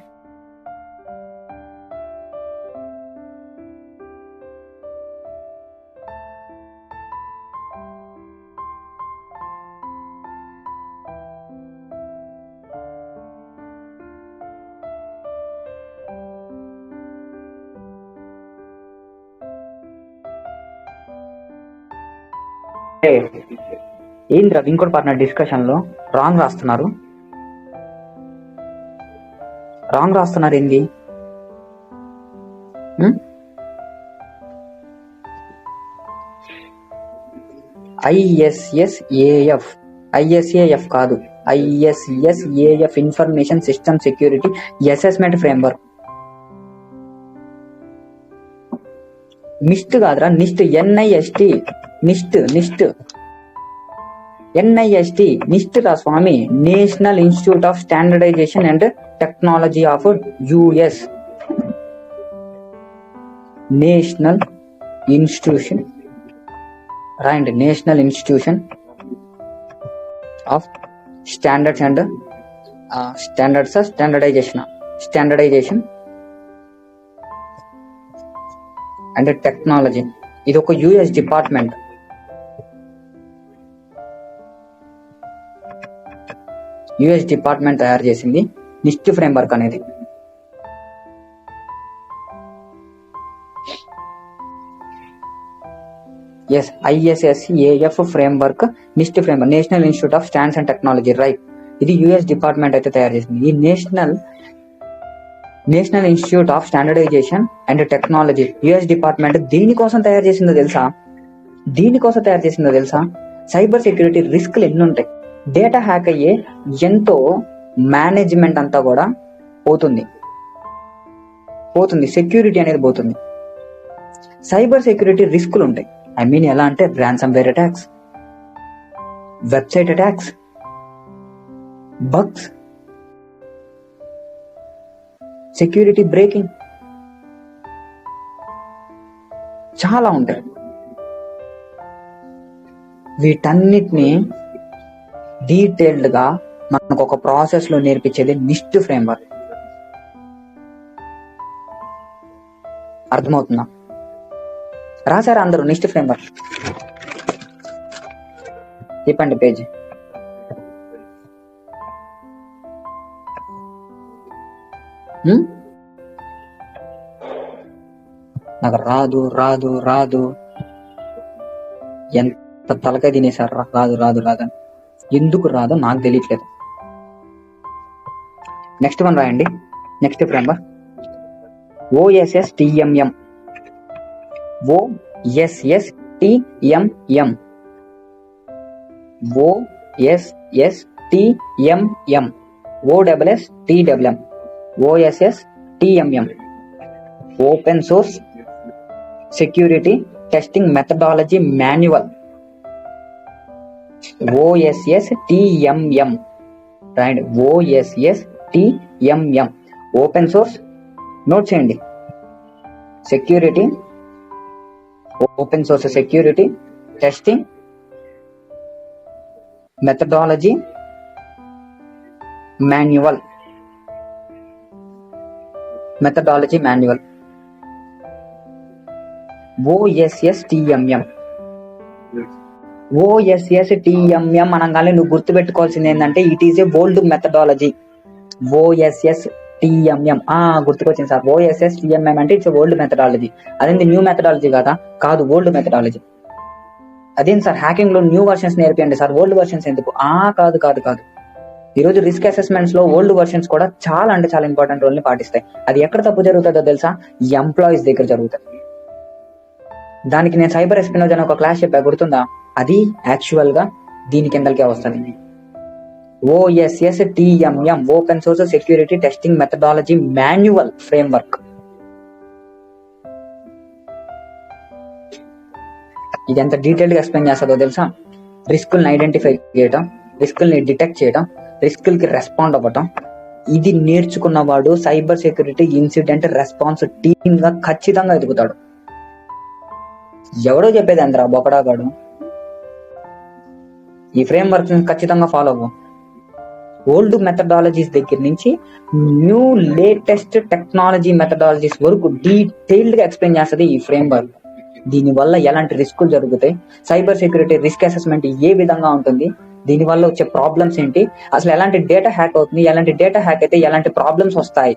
ఏంద్రా ఇంకోటి పార్ట్నర్ డిస్కషన్ లో రాంగ్ రాస్తున్నారు ఏంది? ISSAF కాదు, ISSAF information system security assessment framework. NIST కాదురా, నిస్ట్. NIST రా స్వామి, national institute of standardization and technology of US. National institution రాయండి, national institution of standardization and technology. ఇది ఒక US డిపార్ట్మెంట్. US డిపార్ట్మెంట్ తయారు చేసింది నిస్ట్ ఫ్రేమ్వర్క్ అనేది. ISSAF framework, NIST framework, national institute of stands and technology, right. ఇది US డిపార్ట్మెంట్ అయితే తయారు చేసింది. ఈ national institute of standardization and technology US department దేనికోసం తయారు చేసిందో తెలుసా? సైబర్ సెక్యూరిటీ రిస్క్లు ఎన్ని ఉంటాయి, డేటా హ్యాక్ అయ్యే ఎంతో మేనేజ్మెంట్ అంతా కూడా పోతుంది, సెక్యూరిటీ అనేది పోతుంది. సైబర్ సెక్యూరిటీ రిస్కులు ఉంటాయి. ఎలా అంటే ransomware attacks, website attacks, bugs, security breaking, చాలా ఉంటాయి. వీటన్నిటిని డీటెయిల్డ్ గా మనకు ఒక ప్రాసెస్ లో నేర్పించేది నిస్ట్ ఫ్రేమ్వర్క్. అర్థమవుతుందా? రాశారా అందరూ నిస్ట్ ఫ్రేమ్వర్క్? చెప్పండి పేజ్. నాకు రాదు ఎంత తలకాయ తినేసారు, రాదు అని. ఎందుకు రాదో నాకు తెలియట్లేదు. నెక్స్ట్ వన్ రాయండి, next framework OSSTMM. OSSTMM. OSSTMM. OSSTMM. OSSTMM. Open Source Security Testing Methodology Manual. OSSTMM. Right? OSSTMM. Open Source. Note చేయండి. Security, open source security testing methodology manual. OSSTMM. OSSTMM అనగానే నువ్వు గుర్తుపెట్టుకోవాల్సింది ఏంటంటే it is a old methodology. OSSTMM గుర్తుకొచ్చింది సార్. OSSTMM అంటే ఇట్స్ ఓల్డ్ మెథడాలజీ. అదేంటి న్యూ మెథడాలజీ కదా? కాదు, ఓల్డ్ మెథడాలజీ. అదేంటి సార్ హ్యాకింగ్ లో న్యూ వర్షన్స్ నేర్పియండి సార్, ఓల్డ్ వర్షన్స్ ఎందుకు? కాదు. ఈరోజు రిస్క్ అసెస్మెంట్స్ లో ఓల్డ్ వర్షన్స్ కూడా చాలా అంటే చాలా ఇంపార్టెంట్ రోల్ ని పాటిస్తాయి. అది ఎక్కడ తప్పు జరుగుతుందో తెలుసా? ఎంప్లాయీస్ దగ్గర జరుగుతుంది. దానికి నేను సైబర్ ఎస్పినోజ్ అని ఒక క్లాస్ చెప్పా, గుర్తుందా? అది యాక్చువల్ గా దీని కిందకే వస్తుంది. OSSTMM open source security testing methodology manual framework. ఇది ఎంత డీటెయిల్ గా ఎక్స్ప్లెయిన్ చేస్తుందో తెలుసా? రిస్కుల్ని ఐడెంటిఫై చేయడం, రిస్కుల్ని డిటెక్ట్ చేయడం, రిస్కులకి రెస్పాండ్ అవ్వటం. ఇది నేర్చుకున్నవాడు cyber security incident response team గా ఖచ్చితంగా ఎదుగుతాడు. ఎవడో చెప్పేది అందరా బొకడాగాడు. ఈ ఫ్రేమ్ వర్క్ ఖచ్చితంగా ఫాలో అవ్వు. ఓల్డ్ మెథడాలజీస్ దగ్గర నుంచి న్యూ లేటెస్ట్ టెక్నాలజీ మెథడాలజీస్ వరకు డీటెయిల్డ్ గా ఎక్స్ప్లెయిన్ చేస్తుంది ఈ ఫ్రేమ్ వర్క్. దీని వల్ల ఎలాంటి రిస్కులు జరుగుతాయి, సైబర్ సెక్యూరిటీ రిస్క్ అసెస్మెంట్ ఏ విధంగా ఉంటుంది, దీని వల్ల వచ్చే ప్రాబ్లమ్స్ ఏంటి, అసలు ఎలాంటి డేటా హ్యాక్ అవుతుంది, ఎలాంటి డేటా హ్యాక్ అయితే ఎలాంటి ప్రాబ్లమ్స్ వస్తాయి.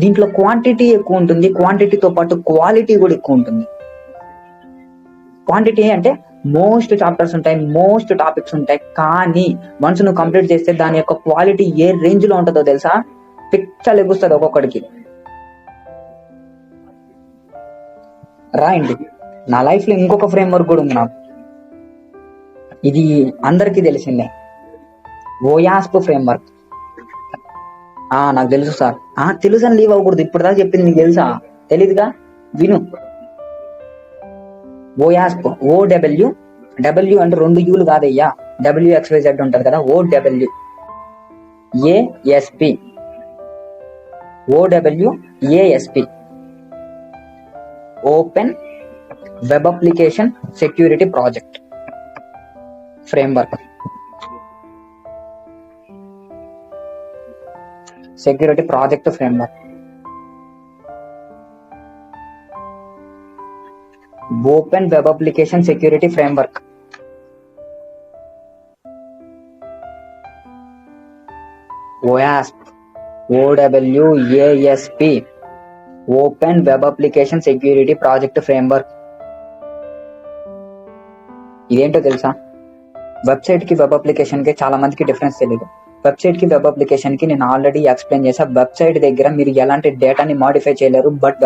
దీంట్లో క్వాంటిటీ ఎక్కువ ఉంటుంది, క్వాంటిటీతో పాటు క్వాలిటీ కూడా ఎక్కువ ఉంటుంది. క్వాంటిటీ అంటే మోస్ట్ చాప్టర్స్ ఉంటాయి, మోస్ట్ టాపిక్స్ ఉంటాయి, కానీ వన్స్ నువ్వు కంప్లీట్ చేస్తే దాని యొక్క క్వాలిటీ ఏ రేంజ్ లో ఉంటుందో తెలుసా? పిక్చర్ ఎగుస్తుంది ఒక్కొక్కడికి. రాయండి. నా లైఫ్ లో ఇంకొక ఫ్రేమ్ వర్క్ కూడా ఉంది నాకు, ఇది అందరికీ తెలిసిందే. OASP frame work. నాకు తెలుసు సార్. తెలుసు అని లీవ్ అవ్వకూడదు. ఇప్పుడు దాకా చెప్పింది నీకు తెలుసా? తెలీదుగా, విను. OASP. OW అంటే 2 Uలు కాదయ్యా, WXYZ ఉంటది కదా, OWASP. Open web application security project framework. Security project framework. Open web application security framework. OASP. OWASP. Open web application security project framework. ఇదేంటో తెలుసా? వెబ్సైట్ కి వెబ్ అప్లికేషన్ కి చాలా మందికి డిఫరెన్స్ తెలియదు. వెబ్సైట్ కి వెబ్ అప్లికేషన్ కి నేను ఆల్రెడీ ఎక్స్ప్లెయిన్ చేసా. వెబ్సైట్ దగ్గర మీరు ఎలాంటి డేటాని మాడిఫై చేయలేరు, బట్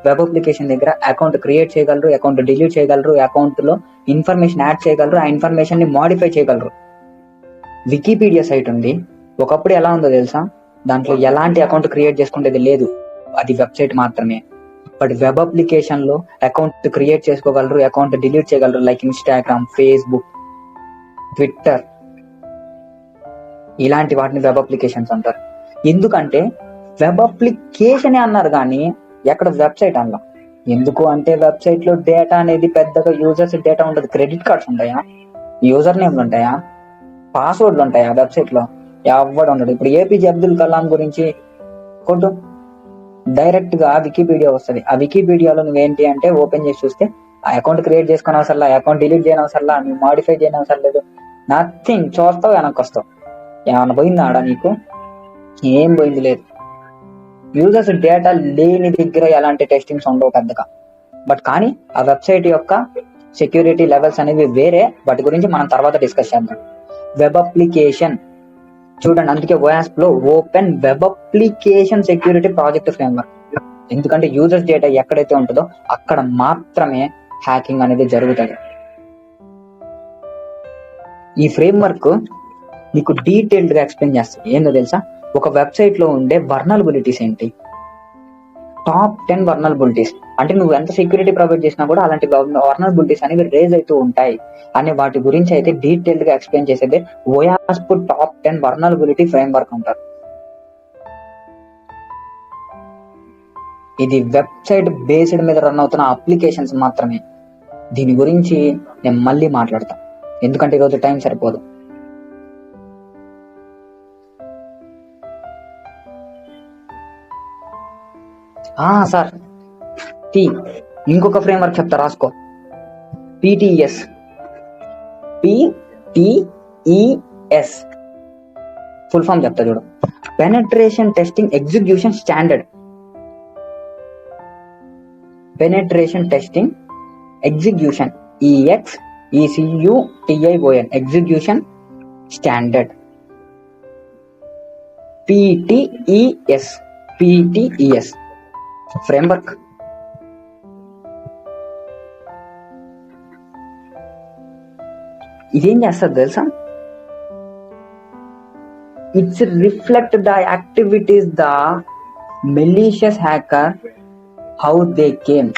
వెబ్ అప్లికేషన్ దగ్గర అకౌంట్ క్రియేట్ చేయగలరు, అకౌంట్ డిలీట్ చేయగలరు, అకౌంట్ లో ఇన్ఫర్మేషన్ యాడ్ చేయగలరు, ఆ ఇన్ఫర్మేషన్ ని మాడిఫై చేయగలరు. వికీపీడియా సైట్ ఉంది, ఒకప్పుడు ఎలా ఉందో తెలుసా? దాంట్లో ఎలాంటి అకౌంట్ క్రియేట్ చేసుకునేది లేదు, అది వెబ్సైట్ మాత్రమే. బట్ వెబ్ అప్లికేషన్ లో అకౌంట్ క్రియేట్ చేసుకోగలరు, అకౌంట్ డిలీట్ చేయగలరు. లైక్ ఇన్స్టాగ్రామ్, ఫేస్బుక్, ట్విట్టర్, ఇలాంటి వాటిని వెబ్ అప్లికేషన్స్ అంటారు. ఎందుకంటే వెబ్ అప్లికేషన్ అన్నారు కానీ ఎక్కడ వెబ్సైట్ అన్నా. ఎందుకు అంటే వెబ్సైట్ లో డేటా అనేది పెద్దగా యూజర్స్ డేటా ఉండదు. క్రెడిట్ కార్డ్స్ ఉంటాయా, యూజర్ నేమ్లు ఉంటాయా, పాస్వర్డ్లు ఉంటాయా వెబ్సైట్ లో? ఎవడు ఉండడు. ఇప్పుడు APJ అబ్దుల్ కలాం గురించి కొట్టు, డైరెక్ట్ గా వికీపీడియా వస్తుంది. ఆ వికీపీడియాలో నువ్వేంటి అంటే ఓపెన్ చేసి చూస్తే ఆ అకౌంట్ క్రియేట్ చేసుకునే అవసరంలా, అకౌంట్ డిలీట్ చేయని అవసరంలా, నువ్వు మాడిఫై చేయని అవసరం లేదు. నథింగ్. చూస్తావు, వెనక్కి వస్తావు. ఏమన్నా పోయిందా ఆడ? నీకు ఏం పోయింది లేదు. యూజర్స్ డేటా లేని దగ్గర ఎలాంటి టెస్టింగ్స్ ఉండవు పెద్దగా. బట్ కానీ ఆ వెబ్సైట్ యొక్క సెక్యూరిటీ లెవెల్స్ అనేవి వేరే. వాటి గురించి మనం తర్వాత డిస్కస్ చేద్దాం. Web application. చూడండి, అందుకే OASP లో open web application security project framework. ఎందుకంటే యూజర్స్ డేటా ఎక్కడైతే ఉంటుందో అక్కడ మాత్రమే హ్యాకింగ్ అనేది జరుగుతుంది. ఈ ఫ్రేమ్వర్క్ మీకు డీటెయిల్డ్ గా ఎక్స్ప్లెయిన్ చేస్తుంది. ఏందో తెలుసా, ఒక వెబ్సైట్ లో ఉండే వర్నలబిలిటీస్ ఏంటి, టాప్ 10 వర్నలబిలిటీస్, అంటే నువ్వు ఎంత సెక్యూరిటీ ప్రొవైడ్ చేసినా కూడా అలాంటి వర్నలబిలిటీస్ అనేవి రేజ్ అవుతూ ఉంటాయి అనే వాటి గురించి అయితే డీటెయిల్డ్ గా ఎక్స్ప్లెయిన్ చేసేది OASP టాప్ 10 వర్నలబిలిటీ ఫ్రేమ్వర్క్ అంటారు. ఇది వెబ్సైట్ బేస్డ్ మీద రన్ అవుతున్న అప్లికేషన్స్ మాత్రమే. దీని గురించి నేను మళ్ళీ మాట్లాడతాను, ఎందుకంటే ఈరోజు టైం సరిపోదు. సార్ ఇంకొక ఫ్రేమ్వర్క్ చెప్తా, రాసుకో. PTES. ఫుల్ ఫామ్ చెప్తా చూడు. Penetration testing execution standard. Penetration testing execution, EXECUTION, execution standard. PTES framework. ఇదేం చేస్తుంది తెలుసా, it's reflect the activities the malicious hacker how they came.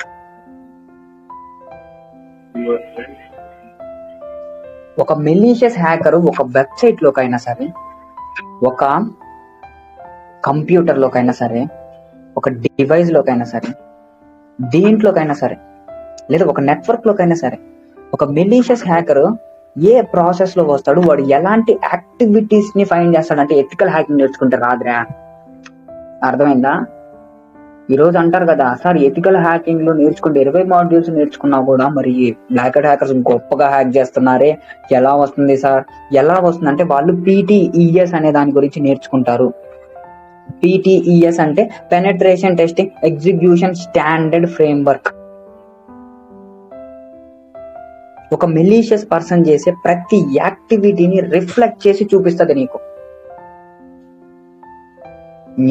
ఒక మెలీషియస్ హ్యాకర్ ఒక వెబ్సైట్ లోకైనా సరే, ఒక కంప్యూటర్ లోకైనా సరే, ఒక డివైస్ లోకైనా సరే, దీంట్లోకైనా సరే, లేదా ఒక నెట్వర్క్ లోకైనా సరే, ఒక మెలీషియస్ హ్యాకర్ ఏ ప్రాసెస్ లో వస్తాడు, వాడు ఎలాంటి యాక్టివిటీస్ ని ఫైండ్ చేస్తాడంటే ఎథికల్ హ్యాకింగ్ నేర్చుకుంటే రాదురా. అర్థమైందా? ఈరోజు అంటారు కదా సార్, ఎథికల్ హ్యాకింగ్ లో నేర్చుకుంటే 20 మాడ్యూల్స్ నేర్చుకున్నా కూడా మరి బ్లాక్ హ్యాట్ హ్యాకర్స్ గొప్పగా హ్యాక్ చేస్తున్నారే, ఎలా వస్తుంది సార్? ఎలా వస్తుంది అంటే వాళ్ళు PTES అనే దాని గురించి నేర్చుకుంటారు. PTES అంటే penetration testing execution standard framework. ఒక మెలీషియస్ పర్సన్ చేసే ప్రతి యాక్టివిటీని రిఫ్లెక్ట్ చేసి చూపిస్తుంది నీకు.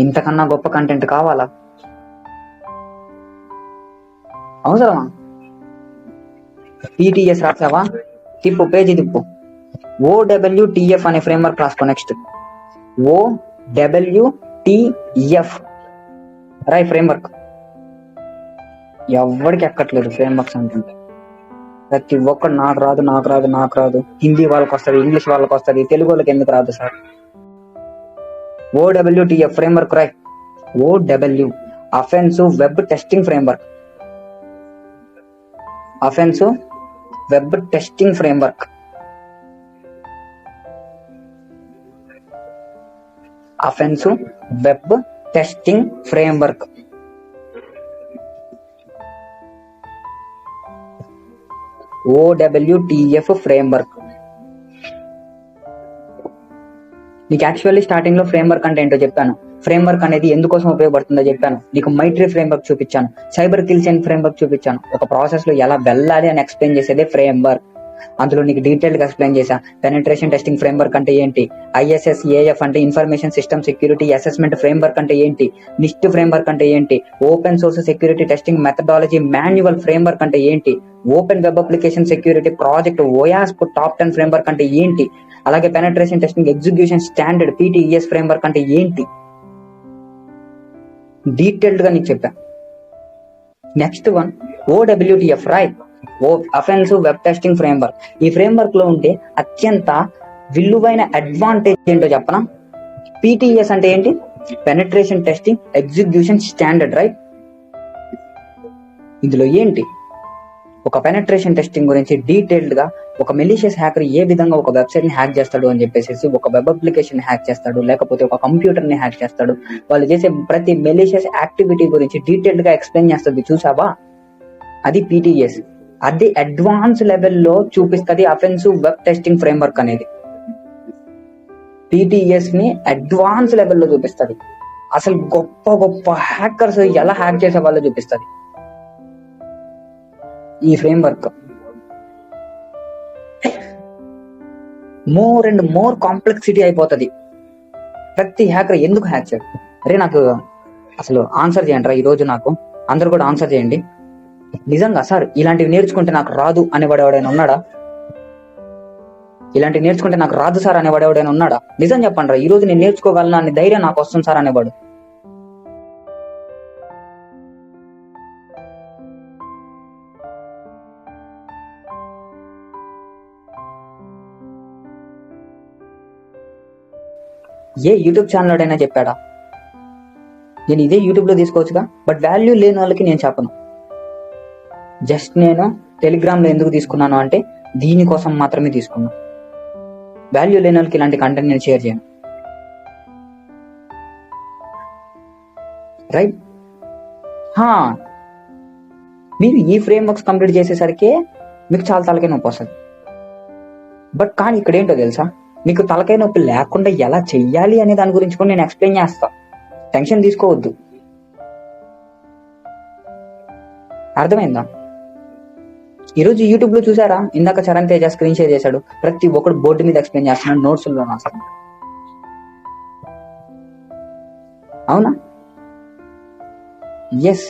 ఇంతకన్నా గొప్ప కంటెంట్ కావాలా? అవసరమా? PTS రాసావా? తిప్పు, పేజీ తిప్పు. OWTF అనే ఫ్రేమ్వర్క్ రాసుకో. నెక్స్ట్ OWTF రాయ్ ఫ్రేమ్వర్క్. ఎవరికి ఎక్కట్లేదు ఫ్రేమ్వర్క్స్ అంటుంటే. ప్రతి ఒక్కరు నాకు రాదు. హిందీ వాళ్ళకి వస్తుంది, ఇంగ్లీష్ వాళ్ళకి వస్తుంది, తెలుగు వాళ్ళకి ఎందుకు రాదు సార్? OWTF ఫ్రేమ్వర్క్ రాయ్. OW offensive web testing framework. Offensive web testing framework. Offensive web testing framework. OWTF framework. నీకు యాక్చువల్లీ స్టార్టింగ్ లో ఫ్రేమ్వర్క్ అంటే ఏంటో చెప్పాను. ఫ్రేమ్వర్క్ అనేది ఎందుకోసం ఉపయోగపడుతుందో చెప్పాను. నీకు మైట్రీ ఫ్రేమ్వర్క్ చూపించాను, సైబర్ కిల్స్ ఫ్రేమ్వర్క్ చూపించాను. ఒక ప్రాసెస్ లో ఎలా వెళ్ళాలి అని ఎక్స్ప్లెయిన్ చేసేదే ఫ్రేమ్వర్క్. అందులో నీకు డీటెయిల్ గా ఎక్స్ప్లెయిన్ చేశా. పెనట్రేషన్ టెస్టింగ్ ఫ్రేమ్వర్క్ అంటే ఏంటి, ISSAF అంటే information system security assessment framework అంటే ఏంటి, NIST ఫ్రేమ్వర్క్ అంటే ఏంటి, open source security testing methodology manual framework అంటే ఏంటి, open web application security project OASP top 10 framework అంటే ఏంటి, అలాగే penetration testing execution standard PTES framework అంటే ఏంటి, డీటెయిల్డ్ గా నీకు చెప్పా. Next one OWTF right, offensive web testing framework. ఈ ఫ్రేమ్వర్క్ లో ఉంటే అత్యంత విలువైన అడ్వాంటేజ్ ఏంటో చెప్పనా? PTES అంటే ఏంటి, penetration testing execution standard right. ఇందులో ఏంటి, ఒక పెనట్రేషన్ టెస్టింగ్ గురించి డీటెయిల్డ్ గా ఒక మెలీషియస్ హ్యాకర్ ఏ విధంగా ఒక వెబ్సైట్ ని హ్యాక్ చేస్తాడు అని చెప్పేసి, ఒక వెబ్ అప్లికేషన్ హ్యాక్ చేస్తాడు, లేకపోతే ఒక కంప్యూటర్ ని హ్యాక్ చేస్తాడు, వాళ్ళు చేసే ప్రతి మెలీషియస్ యాక్టివిటీ గురించి డీటెయిల్డ్ గా ఎక్స్ప్లెయిన్ చేస్తుంది. చూసావా? అది PTES. అది అడ్వాన్స్ లెవెల్లో చూపిస్తుంది అఫెన్సివ్ వెబ్ టెస్టింగ్ ఫ్రేమ్వర్క్ అనేది. PTES ని అడ్వాన్స్ లెవెల్లో చూపిస్తుంది. అసలు గొప్ప గొప్ప హ్యాకర్స్ ఎలా హ్యాక్ చేసే వాళ్ళు చూపిస్తుంది ఈ framework. More and more complexity అయిపోతుంది. ప్రతి హ్యాకర్ ఎందుకు హ్యాక్ చేయడు? అరే నాకు అసలు ఆన్సర్ చేయండి రా ఈరోజు, నాకు అందరు కూడా ఆన్సర్ చేయండి. నిజంగా సార్ ఇలాంటివి నేర్చుకుంటే నాకు రాదు అనేవాడు ఎవడైనా ఉన్నాడా? ఇలాంటివి నేర్చుకుంటే నాకు రాదు సార్ అనేవాడు ఎవడైనా ఉన్నాడా? నిజం చెప్పండి రా, ఈ రోజు నేను నేర్చుకోగలను అనే ధైర్యం నాకు వస్తుంది సార్ అనేవాడు. ఏ యూట్యూబ్ ఛానల్ అయినా చెప్పాడా? నేను ఇదే యూట్యూబ్ లో తీసుకోవచ్చుగా, బట్ వాల్యూ లేని వాళ్ళకి నేను చెప్పను. జస్ట్ నేను టెలిగ్రామ్ లో ఎందుకు తీసుకున్నాను అంటే దీనికోసం మాత్రమే తీసుకున్నాను. వాల్యూ లేని వాళ్ళకి ఇలాంటి కంటెంట్ నేను షేర్ చేయను. రైట్? మీరు ఈ ఫ్రేమ్ వర్క్స్ కంప్లీట్ చేసేసరికి మీకు చాలా తలకాయ నొప్పి వస్తుంది. బట్ కానీ ఇక్కడ ఏంటో తెలుసా, మీకు తలకాయ నొప్పి లేకుండా ఎలా చెయ్యాలి అనే దాని గురించి కూడా నేను ఎక్స్ప్లెయిన్ చేస్తా. టెన్షన్ తీసుకోవద్దు. అర్థమైందా? ఈరోజు యూట్యూబ్ లో చూసారా, ఇందాక చరణ్ తేజ స్క్రీన్ షేర్ చేశాడు, ప్రతి ఒక్కడు బోర్డు మీద ఎక్స్ప్లెయిన్ చేస్తున్నాడు, నోట్స్ లో రాస్తున్నాడు. అవునా? ఎస్.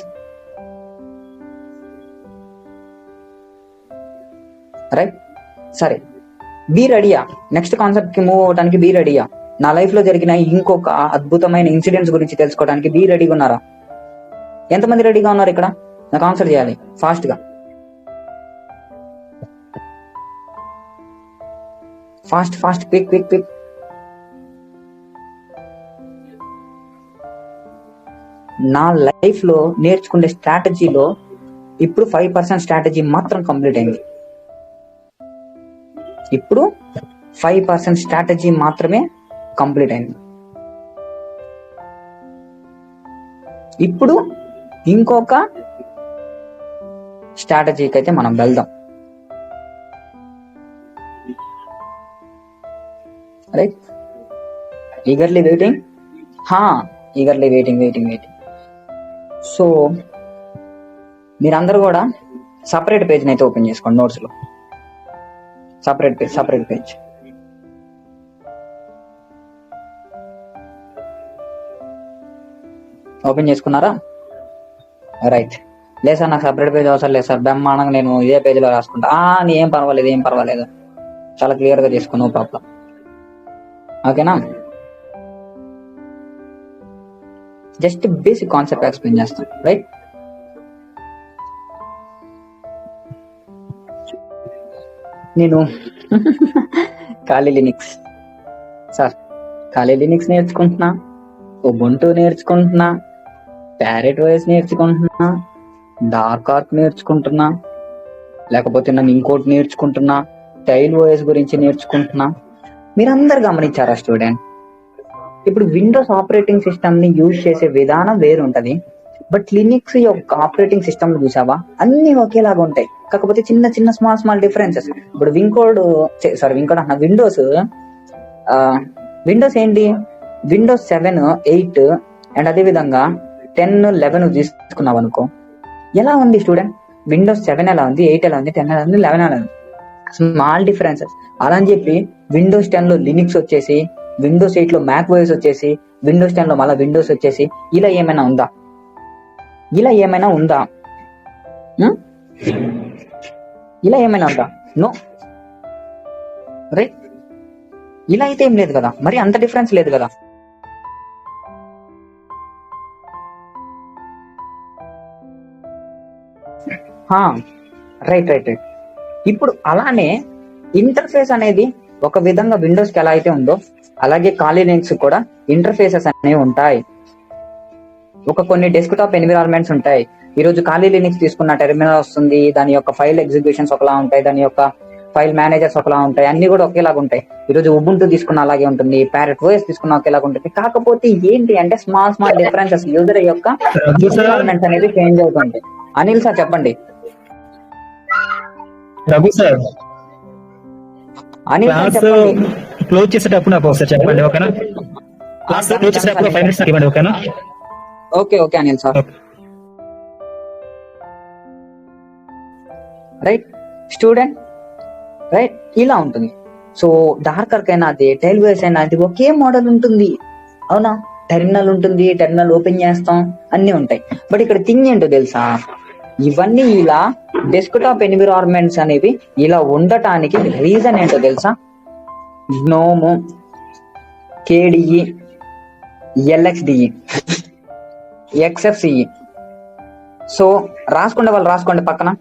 రైట్? సరే, బీ రెడీయా? నెక్స్ట్ కాన్సెప్ట్ కి మూవ్ అవడానికి బీ రెడీయా? నా లైఫ్ లో జరిగిన ఇంకొక అద్భుతమైన ఇన్సిడెంట్స్ గురించి తెలుసుకోవడానికి బీ రెడీగా ఉన్నారా? ఎంతమంది రెడీగా ఉన్నారు ఇక్కడ? నాకు ఆన్సర్ చేయాలి ఫాస్ట్ గా. Fast fast, quick quick quick. నా లైఫ్ లో నేర్చుకునే స్ట్రాటజీలో ఇప్పుడు 5% స్ట్రాటజీ మాత్రం కంప్లీట్ అయింది. ఇప్పుడు 5% స్ట్రాటజీ మాత్రమే కంప్లీట్ అయింది. ఇప్పుడు ఇంకొక స్ట్రాటజీకి అయితే మనం వెళ్దాం. Right? Eagerly waiting. Eagerly waiting waiting waiting. So మీరందరూ కూడా సపరేట్ పేజ్ని అయితే ఓపెన్ చేసుకోండి. నోట్స్ లో సపరేట్ పేజ్. ఓపెన్ చేసుకున్నారా? రైట్. లేదు సార్ నాకు సపరేట్ పేజ్ అవసరం లేదు సార్, బ్రహ్మాండంగా నేను ఇదే పేజ్లో రాసుకుంటా. ఏం పర్వాలేదు, చాలా క్లియర్గా చేసుకో, నో ప్రాబ్లం. ఓకేనా? జస్ట్ బేసిక్ కాన్సెప్ట్ ఎక్స్ప్లెయిన్ చేస్తాను. రైట్? నేను ఖాళీ లినిక్స్ సార్, ఖాళీ లినిక్స్ నేర్చుకుంటున్నా, ఉబుంటూ నేర్చుకుంటున్నా, ప్యారెట్ ఓఎస్ నేర్చుకుంటున్నా, డార్క్ ఆర్క్ నేర్చుకుంటున్నా, లేకపోతే నన్ను ఇంకోటి నేర్చుకుంటున్నా, టైల్ ఓఎస్ గురించి నేర్చుకుంటున్నా. మీరందరు గమనించారా స్టూడెంట్? ఇప్పుడు విండోస్ ఆపరేటింగ్ సిస్టమ్ ని యూజ్ చేసే విధానం వేరుంటది, బట్ లినిక్స్ యొక్క ఆపరేటింగ్ సిస్టమ్ చూసావా, అన్ని ఒకేలాగా ఉంటాయి, కాకపోతే చిన్న చిన్న స్మాల్ డిఫరెన్సెస్. ఇప్పుడు విండోస్ ఏంటి, విండోస్ 7, 8 అండ్ అదే విధంగా 10, 11 తీసుకున్నావు అనుకో, ఎలా ఉంది స్టూడెంట్? విండోస్ 7 ఎలా ఉంది, 8 ఎలా ఉంది, 10 ఎలా ఉంది, 11 ఎలా ఉంది, స్మాల్ డిఫరెన్సెస్. అలా అని చెప్పి విండోస్ 10 లో లినిక్స్ వచ్చేసి, విండోస్ 8 లో మ్యాక్ ఓఎస్ వచ్చేసి, విండోస్ 10 లో మళ్ళీ విండోస్ వచ్చేసి, ఇలా ఏమైనా ఉందా? ఇలా ఏమైనా ఉందా? నో. రైట్? ఇలా అయితే ఏం లేదు కదా, మరి అంత డిఫరెన్స్ లేదు కదా. రైట్. ఇప్పుడు అలానే ఇంటర్ఫేస్ అనేది ఒక విధంగా విండోస్ కి ఎలా అయితే ఉందో, అలాగే ఖాళీ లినక్స్ కూడా ఇంటర్ఫేసెస్ అనేవి ఉంటాయి. కొన్ని డెస్క్టాప్ ఎన్విరాన్మెంట్స్ ఉంటాయి. ఈరోజు ఖాళీ లినక్స్ తీసుకున్న టెర్మినల్ వస్తుంది, దాని యొక్క ఫైల్ ఎగ్జిక్యూషన్స్ ఒకలా ఉంటాయి, దాని యొక్క ఫైల్ మేనేజర్స్ ఒకలా ఉంటాయి, అన్ని కూడా ఒకేలాగా ఉంటాయి. ఈరోజు ఉబుంటూ తీసుకున్న అలాగే ఉంటుంది, ప్యారెట్ ఓఎస్ తీసుకున్న ఒకేలాగా ఉంటుంది. కాకపోతే ఏంటి అంటే స్మాల్ డిఫరెన్సెస్, యూజర్ యొక్క ఎన్విరాన్మెంట్స్ అనేది చేంజ్ అవుతుంటాయి. అనిల్ సార్ చెప్పండి. రఘు సార్, అనిల్ సార్ చెప్పండి. క్లోజ్ చేసేటప్పుడు నాకు ఒకసారి చెప్పండి, ఓకేనా? క్లాస్ క్లోజ్ చేసేటప్పుడు 5 minutes నాకు ఇవ్వండి, ఓకేనా? Okay Anil sir. Right student, right? ఇలా ఉంటుంది. సో డార్కర్ కైనా అది, టైల్ వేస్ అయినా అది ఒకే మోడల్ ఉంటుంది, అవునా? టెర్మినల్ ఉంటుంది, టెర్మినల్ ఓపెన్ చేస్తాం, అన్ని ఉంటాయి. బట్ ఇక్కడ థింగ్ ఏంటో తెలుసా, ఇవన్నీ ఇలా డెస్క్టాప్ ఎన్విరాన్మెంట్స్ అనేవి ఇలా ఉండటానికి రీజన్ ఏంటో తెలుసా? గ్నోము, కేడిఈ, ఎల్ఎక్స్డిఈ, ఎక్స్ఎఫ్సిఈ. సో రాసుకోండి పక్కన.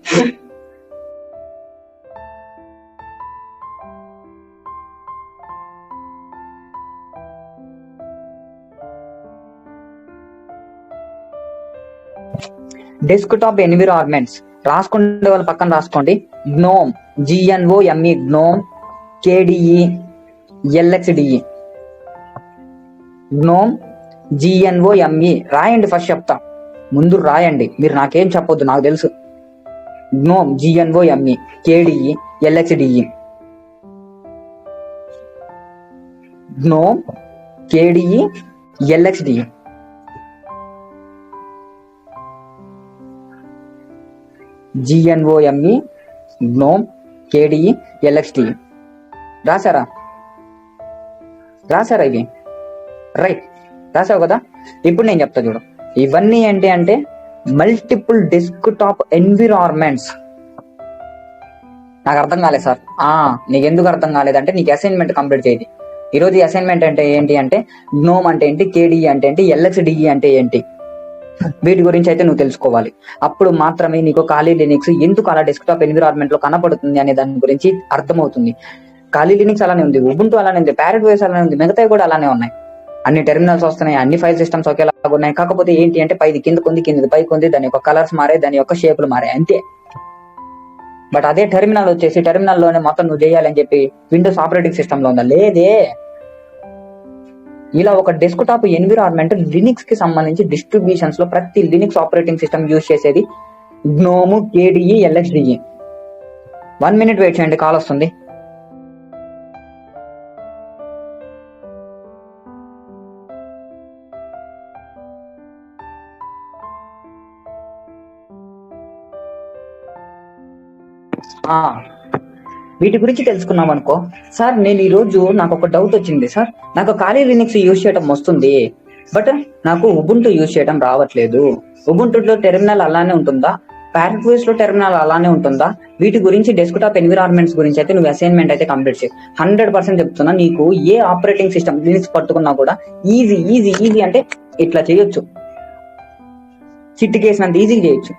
డెస్క్టాప్ ఎన్విరాన్మెంట్స్ రాసుకుంటే వాళ్ళ పక్కన రాసుకోండి. Gnome, GNOME, gnome, KDE, LXDE. Gnome, GNOME రాయండి. ఫస్ట్ చెప్తా, ముందు రాయండి. మీరు నాకేం చెప్పొద్దు, నాకు తెలుసు. Gnome, GNOME, KDE, LXDE. Gnome, KDE, LXDE. GNOME, gnome, KDE, LXDE. రాసారా ఇవి? రైట్, రాసావు కదా. ఇప్పుడు నేను చెప్తా చూడు, ఇవన్నీ ఏంటి అంటే మల్టిపుల్ డెస్క్టాప్ ఎన్విరాన్మెంట్స్. నాకు అర్థం కాలేదు సార్. నీకు ఎందుకు అర్థం కాలేదంటే నీకు అసైన్మెంట్ కంప్లీట్ చేయండి. ఈరోజు అసైన్మెంట్ అంటే ఏంటి అంటే గ్నోమ్ అంటే ఏంటి, KDE అంటే ఏంటి, LXDE అంటే ఏంటి, వీటి గురించి అయితే నువ్వు తెలుసుకోవాలి. అప్పుడు మాత్రమే నీకు ఖాళీ లినిక్స్ ఎందుకు అలా డెస్క్టాప్ ఎన్విరాన్మెంట్ లో కనపడుతుంది అనే దాని గురించి అర్థమవుతుంది. ఖాళీ లినిక్స్ అలానే ఉంది, ఉబుంటు అలానే ఉంది, ప్యారెట్ ఓఎస్ అలానే ఉంది, మిగతావి కూడా అలానే ఉన్నాయి. అన్ని టెర్మినల్స్ వస్తున్నాయి, అన్ని ఫైల్ సిస్టమ్స్ ఒకేలాగా ఉన్నాయి. కాకపోతే ఏంటి అంటే పైది కిందకు ఉంది, కిందది పైకి ఉంది, దాని యొక్క కలర్స్ మారాయి, దాని యొక్క షేపులు మారాయి, అంతే. బట్ అదే టెర్మినల్ వచ్చేసి టెర్మినల్లోనే మొత్తం నువ్వు చేయాలని చెప్పి విండోస్ ఆపరేటింగ్ సిస్టమ్ లో ఉందా? లేదే. ఇలా ఒక డెస్క్టాప్ ఎన్విరాన్మెంట్ లినిక్స్ కి సంబంధించి డిస్ట్రిబ్యూషన్స్ లో ప్రతి లినిక్స్ ఆపరేటింగ్ సిస్టమ్ యూజ్ చేసేది గ్నోము, KDE, LXDE. 1 minute వెయిట్ చేయండి, కాల్ వస్తుంది. వీటి గురించి తెలుసుకున్నాం అనుకో. సార్ నేను ఈ రోజు నాకు ఒక డౌట్ వచ్చింది సార్, నాకు ఖాళీ లినిక్స్ యూజ్ చేయడం వస్తుంది, బట్ నాకు ఉబుంటు యూజ్ చేయడం రావట్లేదు. ఉబుంటులో టెర్మినల్ అలానే ఉంటుందా, ప్యారెట్ ఓఎస్ లో టెర్మినల్ అలానే ఉంటుందా? వీటి గురించి డెస్క్టాప్ ఎన్విరాన్మెంట్స్ గురించి అయితే నువ్వు అసైన్మెంట్ అయితే కంప్లీట్ చేయి. 100% చెప్తున్నా, నీకు ఏ ఆపరేటింగ్ సిస్టమ్ లినిక్స్ పట్టుకున్నా కూడా ఈజీ ఈజీ ఈజీ అంటే ఇట్లా చేయొచ్చు, చిట్టికేసినంత ఈజీగా చేయొచ్చు.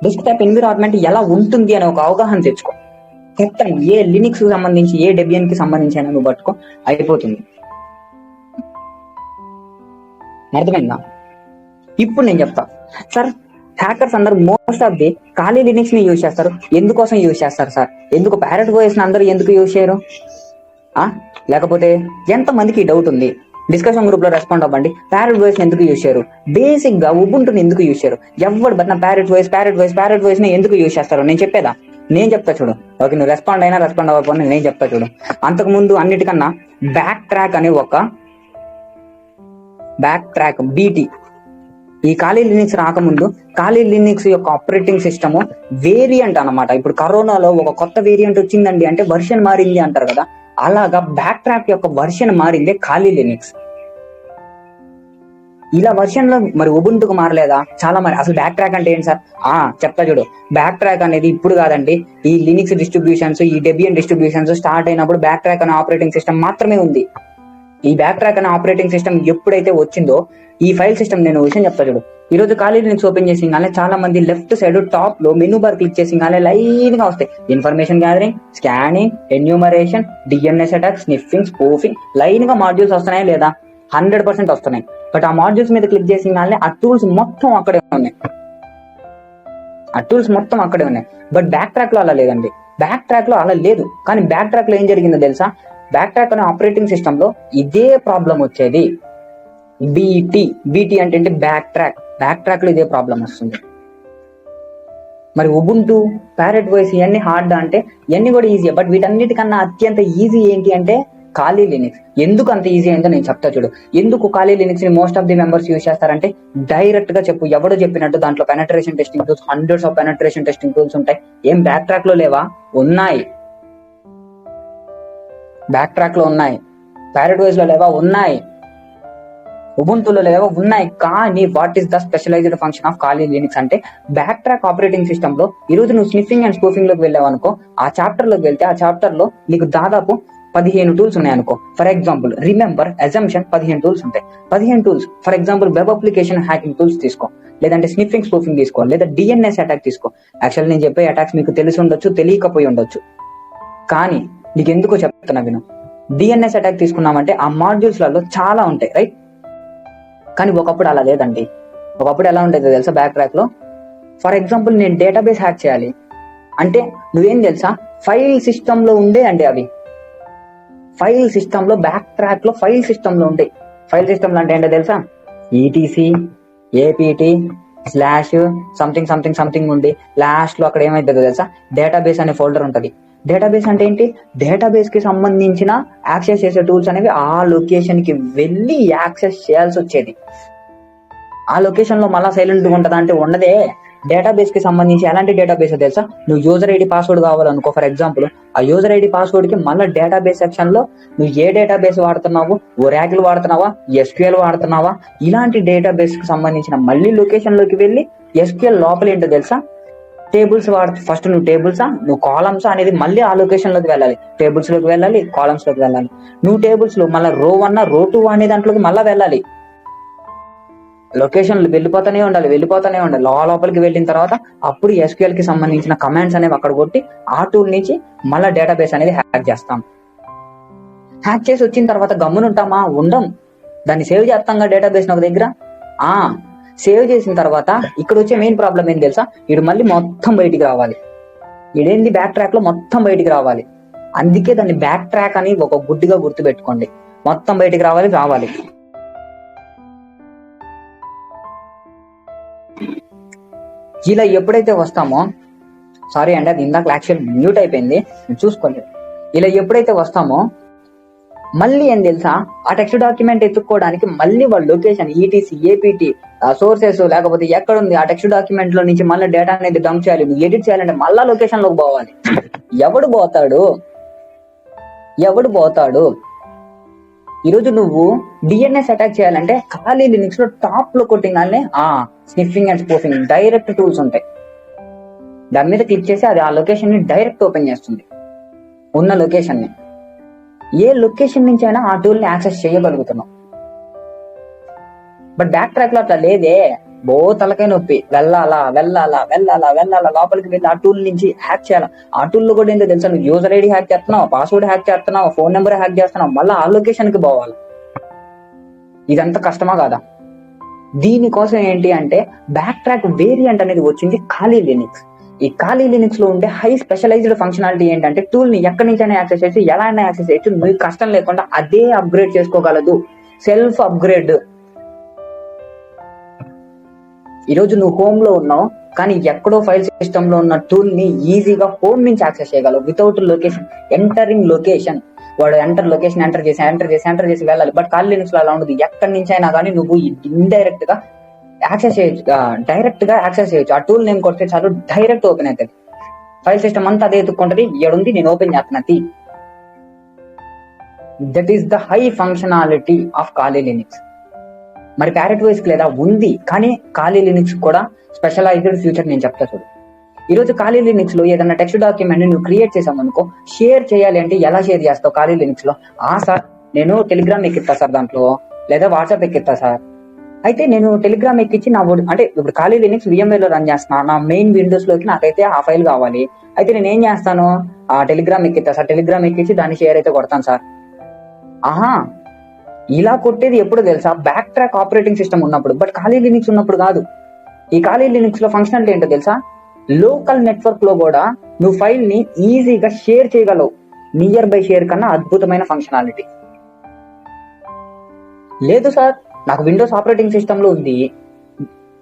డెస్క్టాప్ ఎన్విరాన్మెంట్ ఎలా ఉంటుంది అనే ఒక అవగాహన తెచ్చుకో. మొత్తం ఏ లినిక్స్ కి సంబంధించి, ఏ డెబియన్ కి సంబంధించి అయినా నువ్వు పట్టుకో, అయిపోతుంది. అర్థమైందా? ఇప్పుడు నేను చెప్తా సార్, హ్యాకర్స్ అందరూ మోస్ట్ ఆఫ్ ది ఖాళీ లినిక్స్ ని యూజ్ చేస్తారు. ఎందుకోసం యూజ్ చేస్తారు సార్? ఎందుకు ప్యారెట్ ఓఎస్ ని అందరూ ఎందుకు యూజ్ చేయరు? లేకపోతే ఎంత మందికి డౌట్ ఉంది? డిస్కషన్ గ్రూప్ లో రెస్పాండ్ అవ్వండి. ప్యారెట్ ఓఎస్ ని ఎందుకు యూజ్ చేయరు? బేసిక్ గా ఉబుంటుని ఎందుకు యూజ్ చేయరు? ఎవరు బట్ ప్యారెట్ ఓఎస్ ని ఎందుకు యూజ్ చేస్తారు? నేను చెప్పేదా? నేను చెప్తా చూడు. ఓకే, నువ్వు రెస్పాండ్ అయినా రెస్పాండ్ అవ్వకపోయినా నేను చెప్తా చూడు. అంతకు ముందు అన్నిటికన్నా బ్యాక్ ట్రాక్ అనే ఒక BT, ఈ ఖాళీ లినిక్స్ రాకముందు ఖాళీ లినిక్స్ యొక్క ఆపరేటింగ్ సిస్టమ్ వేరియంట్ అన్నమాట. ఇప్పుడు కరోనాలో ఒక కొత్త వేరియంట్ వచ్చిందండి అంటే వర్షన్ మారింది అంటారు కదా, అలాగా బ్యాక్ ట్రాక్ యొక్క వర్షన్ మారిందే ఖాళీ లినిక్స్. ఇలా వర్షన్ లో మరి ఉబుంటుకు మారలేదా? చాలా మరి. అసలు బ్యాక్ ట్రాక్ అంటే ఏంటి సార్? చెప్తా చూడు. బ్యాక్ ట్రాక్ అనేది ఇప్పుడు కాదండి, ఈ లినిక్స్ డిస్ట్రిబ్యూషన్స్, ఈ డెబియన్ డిస్ట్రిబ్యూషన్స్ స్టార్ట్ అయినప్పుడు బ్యాక్ ట్రాక్ అనే ఆపరేటింగ్ సిస్టమ్ మాత్రమే ఉంది. ఈ బ్యాక్ ట్రాక్ అనే ఆపరేటింగ్ సిస్టమ్ ఎప్పుడైతే వచ్చిందో ఈ ఫైల్ సిస్టమ్, నేను విషయం చెప్తా చూడు. ఈ రోజు ఖాళీ లినిక్స్ ఓపెన్ చేసి చాలా మంది లెఫ్ట్ సైడ్ టాప్ లో మెనూ బార్ క్లిక్ చేసి లైన్ గా వస్తాయి. Information gathering, scanning, enumeration, DNS attack, sniffing, spoofing, line గా మాడ్యూల్స్ వస్తున్నాయి లేదా? 100% వస్తున్నాయి. బట్ ఆ మాడ్యూల్స్ మీద క్లిక్ చేసి ఆ టూల్స్ మొత్తం అక్కడే ఉన్నాయి. బట్ బ్యాక్ ట్రాక్ లో అలా లేదండి. బ్యాక్ ట్రాక్ లో అలా లేదు. కానీ బ్యాక్ ట్రాక్ లో ఏం జరిగిందో తెలుసా? బ్యాక్ ట్రాక్ అనే ఆపరేటింగ్ సిస్టమ్ లో ఇదే ప్రాబ్లం వచ్చేది. BT అంటే బ్యాక్ ట్రాక్ లో ఇదే ప్రాబ్లం వస్తుంది. మరి ఉబుంటు, ప్యారెట్ ఓఎస్ ఇవన్నీ హార్డ్ అంటే ఇవన్నీ కూడా ఈజీ. బట్ వీటన్నిటికన్నా అత్యంత ఈజీ ఏంటి అంటే ఖాళీ లినిక్స్. ఎందుకు అంత ఈజీ అయిందో నేను చెప్తా చూడు. ఎందుకు ఖాళీ లినిక్స్ ని most of the members use చేస్తారంటే, డైరెక్ట్ గా చెప్పు, ఎవడో చెప్పినట్టు దాంట్లో penetration testing tools, hundreds of penetration testing tools ఉంటాయి. ఏం బ్యాక్ ట్రాక్ లో లేవా? ఉన్నాయి. బ్యాక్ ట్రాక్ లో ఉన్నాయి, ప్యారెట్ వైజ్ లో లేవా ఉన్నాయి, ఉబుంటులో లేవా ఉన్నాయి. కానీ what is the specialized function of Kali Linux అంటే బ్యాక్ ట్రాక్ ఆపరేటింగ్ సిస్టమ్ లో ఈ రోజు నువ్వు స్నిఫింగ్ అండ్ స్పూఫింగ్ లోకి వెళ్ళావు అనుకో, ఆ చాప్టర్ లోకి వెళ్తే ఆ చాప్టర్ లో నీకు దాదాపు 15 టూల్స్ ఉన్నాయి అనుకో. For example remember, assumption 15 tools ఉంటాయి. 15 tools for example web application hacking tools తీసుకో, లేదంటే స్నిఫింగ్ స్పూఫింగ్ తీసుకో, లేదా డిఎన్ఎస్ అటాక్ తీసుకో. యాక్చువల్ నేను చెప్పే అటాక్స్ మీకు తెలిసి ఉండొచ్చు, తెలియకపోయి ఉండొచ్చు, కానీ నీకు ఎందుకో చెప్తున్నా విను. డిఎన్ఎస్ అటాక్ తీసుకున్నామంటే ఆ మాడ్యూల్స్ లలో చాలా ఉంటాయి, రైట్? కానీ ఒకప్పుడు అలా లేదండి. ఒకప్పుడు ఎలా ఉండేది తెలుసా? బ్యాక్ ట్రాక్ లో ఫర్ ఎగ్జాంపుల్ నేను డేటాబేస్ హ్యాక్ చేయాలి అంటే నువ్వేం తెలుసా, ఫైల్ సిస్టమ్ లో ఉండే అండి. అవి ఫైల్ సిస్టమ్ లో, బ్యాక్ ట్రాక్ లో ఫైల్ సిస్టమ్ లో ఉండే. ఫైల్ సిస్టమ్ లో అంటే ఏంటో తెలుసా? ETC APT slash something something something ఉండి లాస్ట్ లో అక్కడ ఏమైతుందో తెలుసా, డేటాబేస్ అనే ఫోల్డర్ ఉంటది. డేటాబేస్ అంటే ఏంటి? డేటాబేస్ కి సంబంధించిన యాక్సెస్ చేసే టూల్స్ అనేవి ఆ లొకేషన్ కి వెళ్ళి యాక్సెస్ చేయాల్సి వచ్చేది. ఆ లొకేషన్ లో మళ్ళా సైలెంట్ గా ఉంటదా అంటే ఉండదే. డేటాబేస్ కి సంబంధించి ఎలాంటి డేటాబేస్ తెలుసా? నువ్వు యూజర్ ఐడి పాస్వర్డ్ కావాలనుకో, ఫర్ ఎగ్జాంపుల్ ఆ యూజర్ ఐడి పాస్వర్డ్ కి మళ్ళీ డేటాబేస్ సెక్షన్ లో నువ్వు ఏ డేటాబేస్ వాడుతున్నావు, ఒరాకిల్ వాడుతున్నావా, ఎస్క్యూఎల్ వాడుతున్నావా, ఇలాంటి డేటాబేస్ కి సంబంధించిన మళ్ళీ లొకేషన్ లోకి వెళ్ళి ఎస్క్యూఎల్ లోపల ఏంటో తెలుసా, టేబుల్స్ ఫస్ట్ నువ్వు టేబుల్సా, నువ్వు కాలమ్స్ అనేది మళ్ళీ ఆ లొకేషన్ లోకి వెళ్ళాలి. టేబుల్స్ లోకి వెళ్ళాలి, కాలమ్స్ లోకి వెళ్ళాలి. నువ్వు టేబుల్స్ లో మళ్ళీ రో 1 రో 2 అనే దాంట్లోకి మళ్ళీ వెళ్ళాలి. లొకేషన్ వెళ్ళిపోతానే ఉండాలి. లోపలికి వెళ్ళిన తర్వాత అప్పుడు ఎస్క్యూఎల్ కి సంబంధించిన కమాండ్స్ అనేవి అక్కడ కొట్టి ఆ టూల్ నుంచి మళ్ళీ డేటాబేస్ అనేది హ్యాక్ చేస్తాం. హ్యాక్ చేసి వచ్చిన తర్వాత గమ్మునుంటామా? ఉండం. దాన్ని సేవ్ చేస్తాంగా డేటాబేస్ ఒక దగ్గర. సేవ్ చేసిన తర్వాత ఇక్కడ వచ్చే మెయిన్ ప్రాబ్లం ఏంటి తెలుసా? ఇడు మళ్ళీ మొత్తం బయటికి రావాలి. ఇదేంది? బ్యాక్ ట్రాక్ లో మొత్తం బయటికి రావాలి. అందుకే దాన్ని బ్యాక్ ట్రాక్ అని ఒక గుడ్డిగా గుర్తు పెట్టుకోండి. మొత్తం బయటికి రావాలి. ఇలా ఎప్పుడైతే వస్తామో, సారీ అండి అది ఇందాక యాక్చువల్ మ్యూట్ అయిపోయింది, చూసుకోండి. ఇలా ఎప్పుడైతే వస్తామో మళ్ళీ ఏం తెలుసా, ఆ టెక్స్ట్ డాక్యుమెంట్ ఎత్తుక్కోవడానికి మళ్ళీ వాళ్ళ లొకేషన్ ఈటీసీ ఏపీటీ సోర్సెస్ లేకపోతే ఎక్కడుంది ఆ టెక్స్ట్ డాక్యుమెంట్ లో నుంచి మళ్ళీ డేటా అనేది డంప్ చేయాలి. నువ్వు ఎడిట్ చేయాలంటే మళ్ళా లొకేషన్ లోకి పోవాలి. ఎవడు పోతాడు? ఈరోజు నువ్వు డిఎన్ఎస్ అటాక్ చేయాలంటే ఖాళీ లినక్స్ లో టాప్ లో కొట్టింగానే sniffing and spoofing direct tools ఉంటాయి. దాని మీద క్లిక్ చేసి అది ఆ లొకేషన్ ని డైరెక్ట్ ఓపెన్ చేస్తుంది. ఉన్న లొకేషన్ ని, ఏ లొకేషన్ నుంచి అయినా ఆ టూల్ ని యాక్సెస్ చేయగలుగుతున్నాం. బట్ బ్యాక్ ట్రాక్ లో అట్లా లేదే. తలకై నొప్పి. వెళ్ళాలా లోపలికి వెళ్ళి ఆ టూల్ నుంచి హ్యాక్ చేయాలి. ఆ టూల్ లో కూడా ఏంటో తెలుసా, నువ్వు యూజర్ ఐడి హ్యాక్ చేస్తున్నావు, పాస్వర్డ్ హ్యాక్ చేస్తున్నావు, ఫోన్ నెంబర్ హ్యాక్ చేస్తున్నావు, మళ్ళీ ఆ లొకేషన్ కి పోవాలి. ఇదంతా కష్టమా కాదా? దీనికోసం ఏంటి అంటే బ్యాక్ ట్రాక్ వేరియంట్ అనేది వచ్చింది ఖాళీ లినక్స్. ఈ ఖాళీ లినక్స్ లో ఉండే హై స్పెషలైజ్డ్ ఫంక్షనాలిటీ ఏంటంటే టూల్ ని ఎక్కడి నుంచైనా యాక్సెస్ చేసి ఎలా అయినా యాక్సెస్ చేయొచ్చు. మీకు కష్టం లేకుండా అదే అప్గ్రేడ్ చేసుకోగలదు. Self upgrade. ఈరోజు నువ్వు హోమ్ లో ఉన్నావు, కానీ ఎక్కడో ఫైల్ సిస్టమ్ లో ఉన్న టూల్ ని ఈజీగా హోమ్ నుంచి యాక్సెస్ చేయగలవు వితౌట్ లొకేషన్. ఎంటరింగ్ లొకేషన్, వాడు లొకేషన్ ఎంటర్ చేసి వెళ్ళాలి. బట్ ఖాళీ లినక్స్ లో అలా ఉండదు. ఎక్కడి నుంచి అయినా కానీ నువ్వు ఇండైరెక్ట్ గా యాక్సెస్ చేయొచ్చు. ఆ టూల్ నేమ్ కొడితే చాలు, డైరెక్ట్ ఓపెన్ అవుతుంది. ఫైల్ సిస్టమ్ అంతా అదే ఎత్తుక్కుంటది. ఏడుంది నేను ఓపెన్ చేస్తున్నది. That is the high functionality of ఖాళీ లినక్స్. మరి ప్యారెట్ వైస్ లేదా? ఉంది. కానీ ఖాళీ లినక్స్ కూడా స్పెషలైజ్డ్ ఫ్యూచర్ నేను చెప్తా చూడు. ఈరోజు ఖాళీ లినక్స్ లో ఏదైనా టెక్స్ట్ డాక్యుమెంట్ నువ్వు క్రియేట్ చేసావు అనుకో, షేర్ చేయాలి అంటే ఎలా షేర్ చేస్తావు ఖాళీ లినక్స్ లో? సార్ నేను టెలిగ్రామ్ ఎక్కిస్తా సార్ దాంట్లో, లేదా వాట్సాప్ ఎక్కిస్తా సార్. అయితే నేను టెలిగ్రామ్ ఎక్కించి అంటే ఇప్పుడు ఖాళీ లినక్స్ VMware లో రన్ చేస్తున్నా, నా మెయిన్ విండోస్ లోకి నాకైతే ఆ ఫైల్ కావాలి. అయితే నేను ఏం చేస్తాను, ఆ టెలిగ్రామ్ ఎక్కిస్తా సార్, టెలిగ్రామ్ ఎక్కించి దాన్ని షేర్ అయితే కొడతాను సార్. ఇలా కొట్టేది ఎప్పుడు తెలుసా? బ్యాక్ ట్రాక్ ఆపరేటింగ్ సిస్టమ్ ఉన్నప్పుడు. బట్ ఖాళీ లినక్స్ ఉన్నప్పుడు కాదు. ఈ ఖాళీ లినక్స్ లో ఫంక్షనాలిటీ ఏంటో తెలుసా? లోకల్ నెట్వర్క్ లో కూడా నువ్వు ఫైల్ ని ఈజీగా షేర్ చేయగలవు. నియర్ బై షేర్ కన్నా అద్భుతమైన ఫంక్షనాలిటీ. లేదు సార్ నాకు విండోస్ ఆపరేటింగ్ సిస్టమ్ లో ఉంది,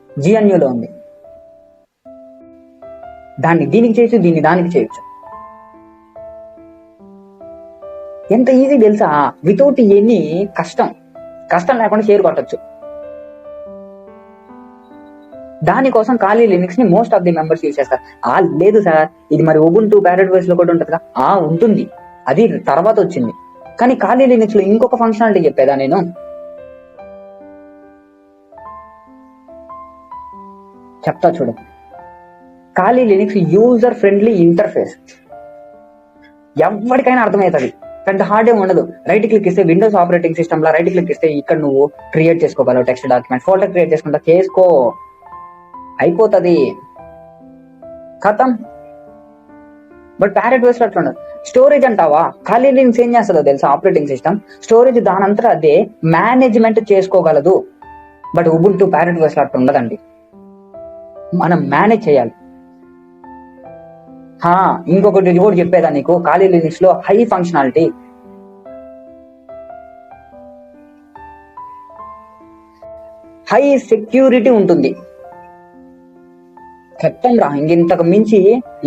GNU లో ఉంది, దాన్ని దీనికి చేయొచ్చు, దీన్ని దానికి చేయొచ్చు. ఎంత ఈజీ తెలుసా? వితౌట్ ఎనీ కష్టం లేకుండా షేర్ కొట్టచ్చు. దానికోసం ఖాళీ లినక్స్ ని most of the members use చేస్తారు. లేదు సార్ ఇది మరి ఉబుంటు ప్యారెట్ వైస్ లో కూడా ఉంటుందిగా? ఉంటుంది. అది తర్వాత వచ్చింది. కానీ ఖాళీ లినక్స్ లో ఇంకొక ఫంక్షనాలిటీ చెప్పేదా నేను? చెప్తా చూడు. ఖాళీ లినక్స్ యూజర్ ఫ్రెండ్లీ ఇంటర్ఫేస్, ఎవరికైనా అర్థమవుతుంది, పెద్ద హార్డ్ ఏం ఉండదు. రైట్ క్లిక్ ఇస్తే విండోస్ ఆపరేటింగ్ సిస్టమ్ లా రైట్ క్లిక్ ఇస్తే ఇక్కడ నువ్వు క్రియేట్ చేసుకోగలవు టెక్స్ట్ డాక్యుమెంట్, ఫోల్డర్ క్రియేట్ చేసుకుంటా చేసుకో, అయిపోతుంది, ఖతం. బట్ ప్యారెట్ వేస్ అట్లా ఉండదు. స్టోరేజ్ అంటావా, ఖాళీ లినక్స్ ఏం చేస్తుందో తెలుసా? ఆపరేటింగ్ సిస్టమ్ స్టోరేజ్ దానంతా అదే మేనేజ్మెంట్ చేసుకోగలదు. బట్ ఉబుంటూ ప్యారెట్ వేస్ అట్లా ఉండదండి, మనం మేనేజ్ చేయాలి. ఇంకొకటి కూడా చెప్పేదా నీకు, ఖాళీ లినక్స్ లో హై ఫంక్షనాలిటీ, హై సెక్యూరిటీ ఉంటుంది. ఖతం రా, ఇంతకు మించి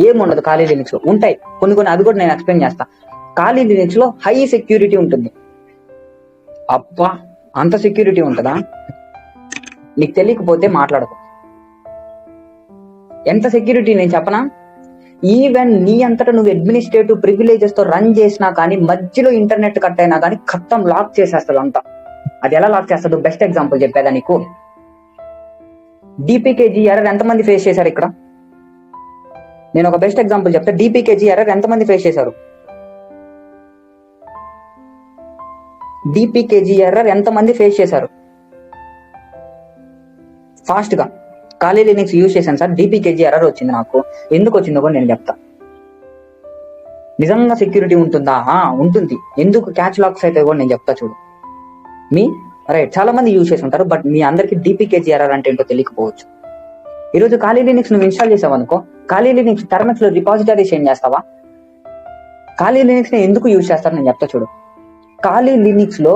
ఏముండదు ఖాళీ లినక్స్ లో. ఉంటాయి కొన్ని, అది కూడా నేను ఎక్స్ప్లెయిన్ చేస్తా. ఖాళీ లినక్స్ లో హై సెక్యూరిటీ ఉంటుంది. అబ్బా, అంత సెక్యూరిటీ ఉంటుందా? నీకు తెలియకపోతే మాట్లాడకు. ఎంత సెక్యూరిటీ నేను చెప్పనా? ఈవెన్ నీ అంతటా నువ్వు అడ్మినిస్ట్రేటివ్ ప్రివిలేజెస్ తో రన్ చేసినా కానీ మధ్యలో ఇంటర్నెట్ కట్ అయినా కానీ ఖతం లాక్ చేసేస్తుంది అంతా. అది ఎలా లాక్ చేస్తాడు? బెస్ట్ ఎగ్జాంపుల్ చెప్పేదా నీకు. డిపికేజీ ఎర్రర్ ఎంతమంది ఫేస్ చేశారు ఇక్కడ? నేను ఒక బెస్ట్ ఎగ్జాంపుల్ చెప్తా. డిపికేజీ ఎర్రర్ ఎంతమంది ఫేస్ చేశారు? డిపికేజీ ఎర్రర్ ఎంతమంది ఫేస్ చేశారు? ఫాస్ట్ గా ఖాళీ లినక్స్ యూజ్ చేశాను సార్, డిపికేజీ ఎర్రర్ వచ్చింది నాకు. ఎందుకు వచ్చిందో కూడా నేను చెప్తా. నిజంగా సెక్యూరిటీ ఉంటుందా? ఉంటుంది. ఎందుకు క్యాచ్ లాక్స్ అయితే కూడా నేను చెప్తా చూడు. రైట్, చాలా మంది యూజ్ చేసి ఉంటారు, బట్ మీ అందరికి డిపికేజీ ఎర్రర్ అంటే ఏంటో తెలియకపోవచ్చు. ఈరోజు ఖాళీ లినక్స్ నువ్వు ఇన్స్టాల్ చేసావు అనుకో, ఖాళీ లినక్స్ టెర్మినల్స్ లో రిపాజిటరీస్ ఏం చేస్తావా? ఖాళీ లినక్స్ ని ఎందుకు యూజ్ చేస్తారు నేను చెప్తా చూడు. ఖాళీ లినక్స్ లో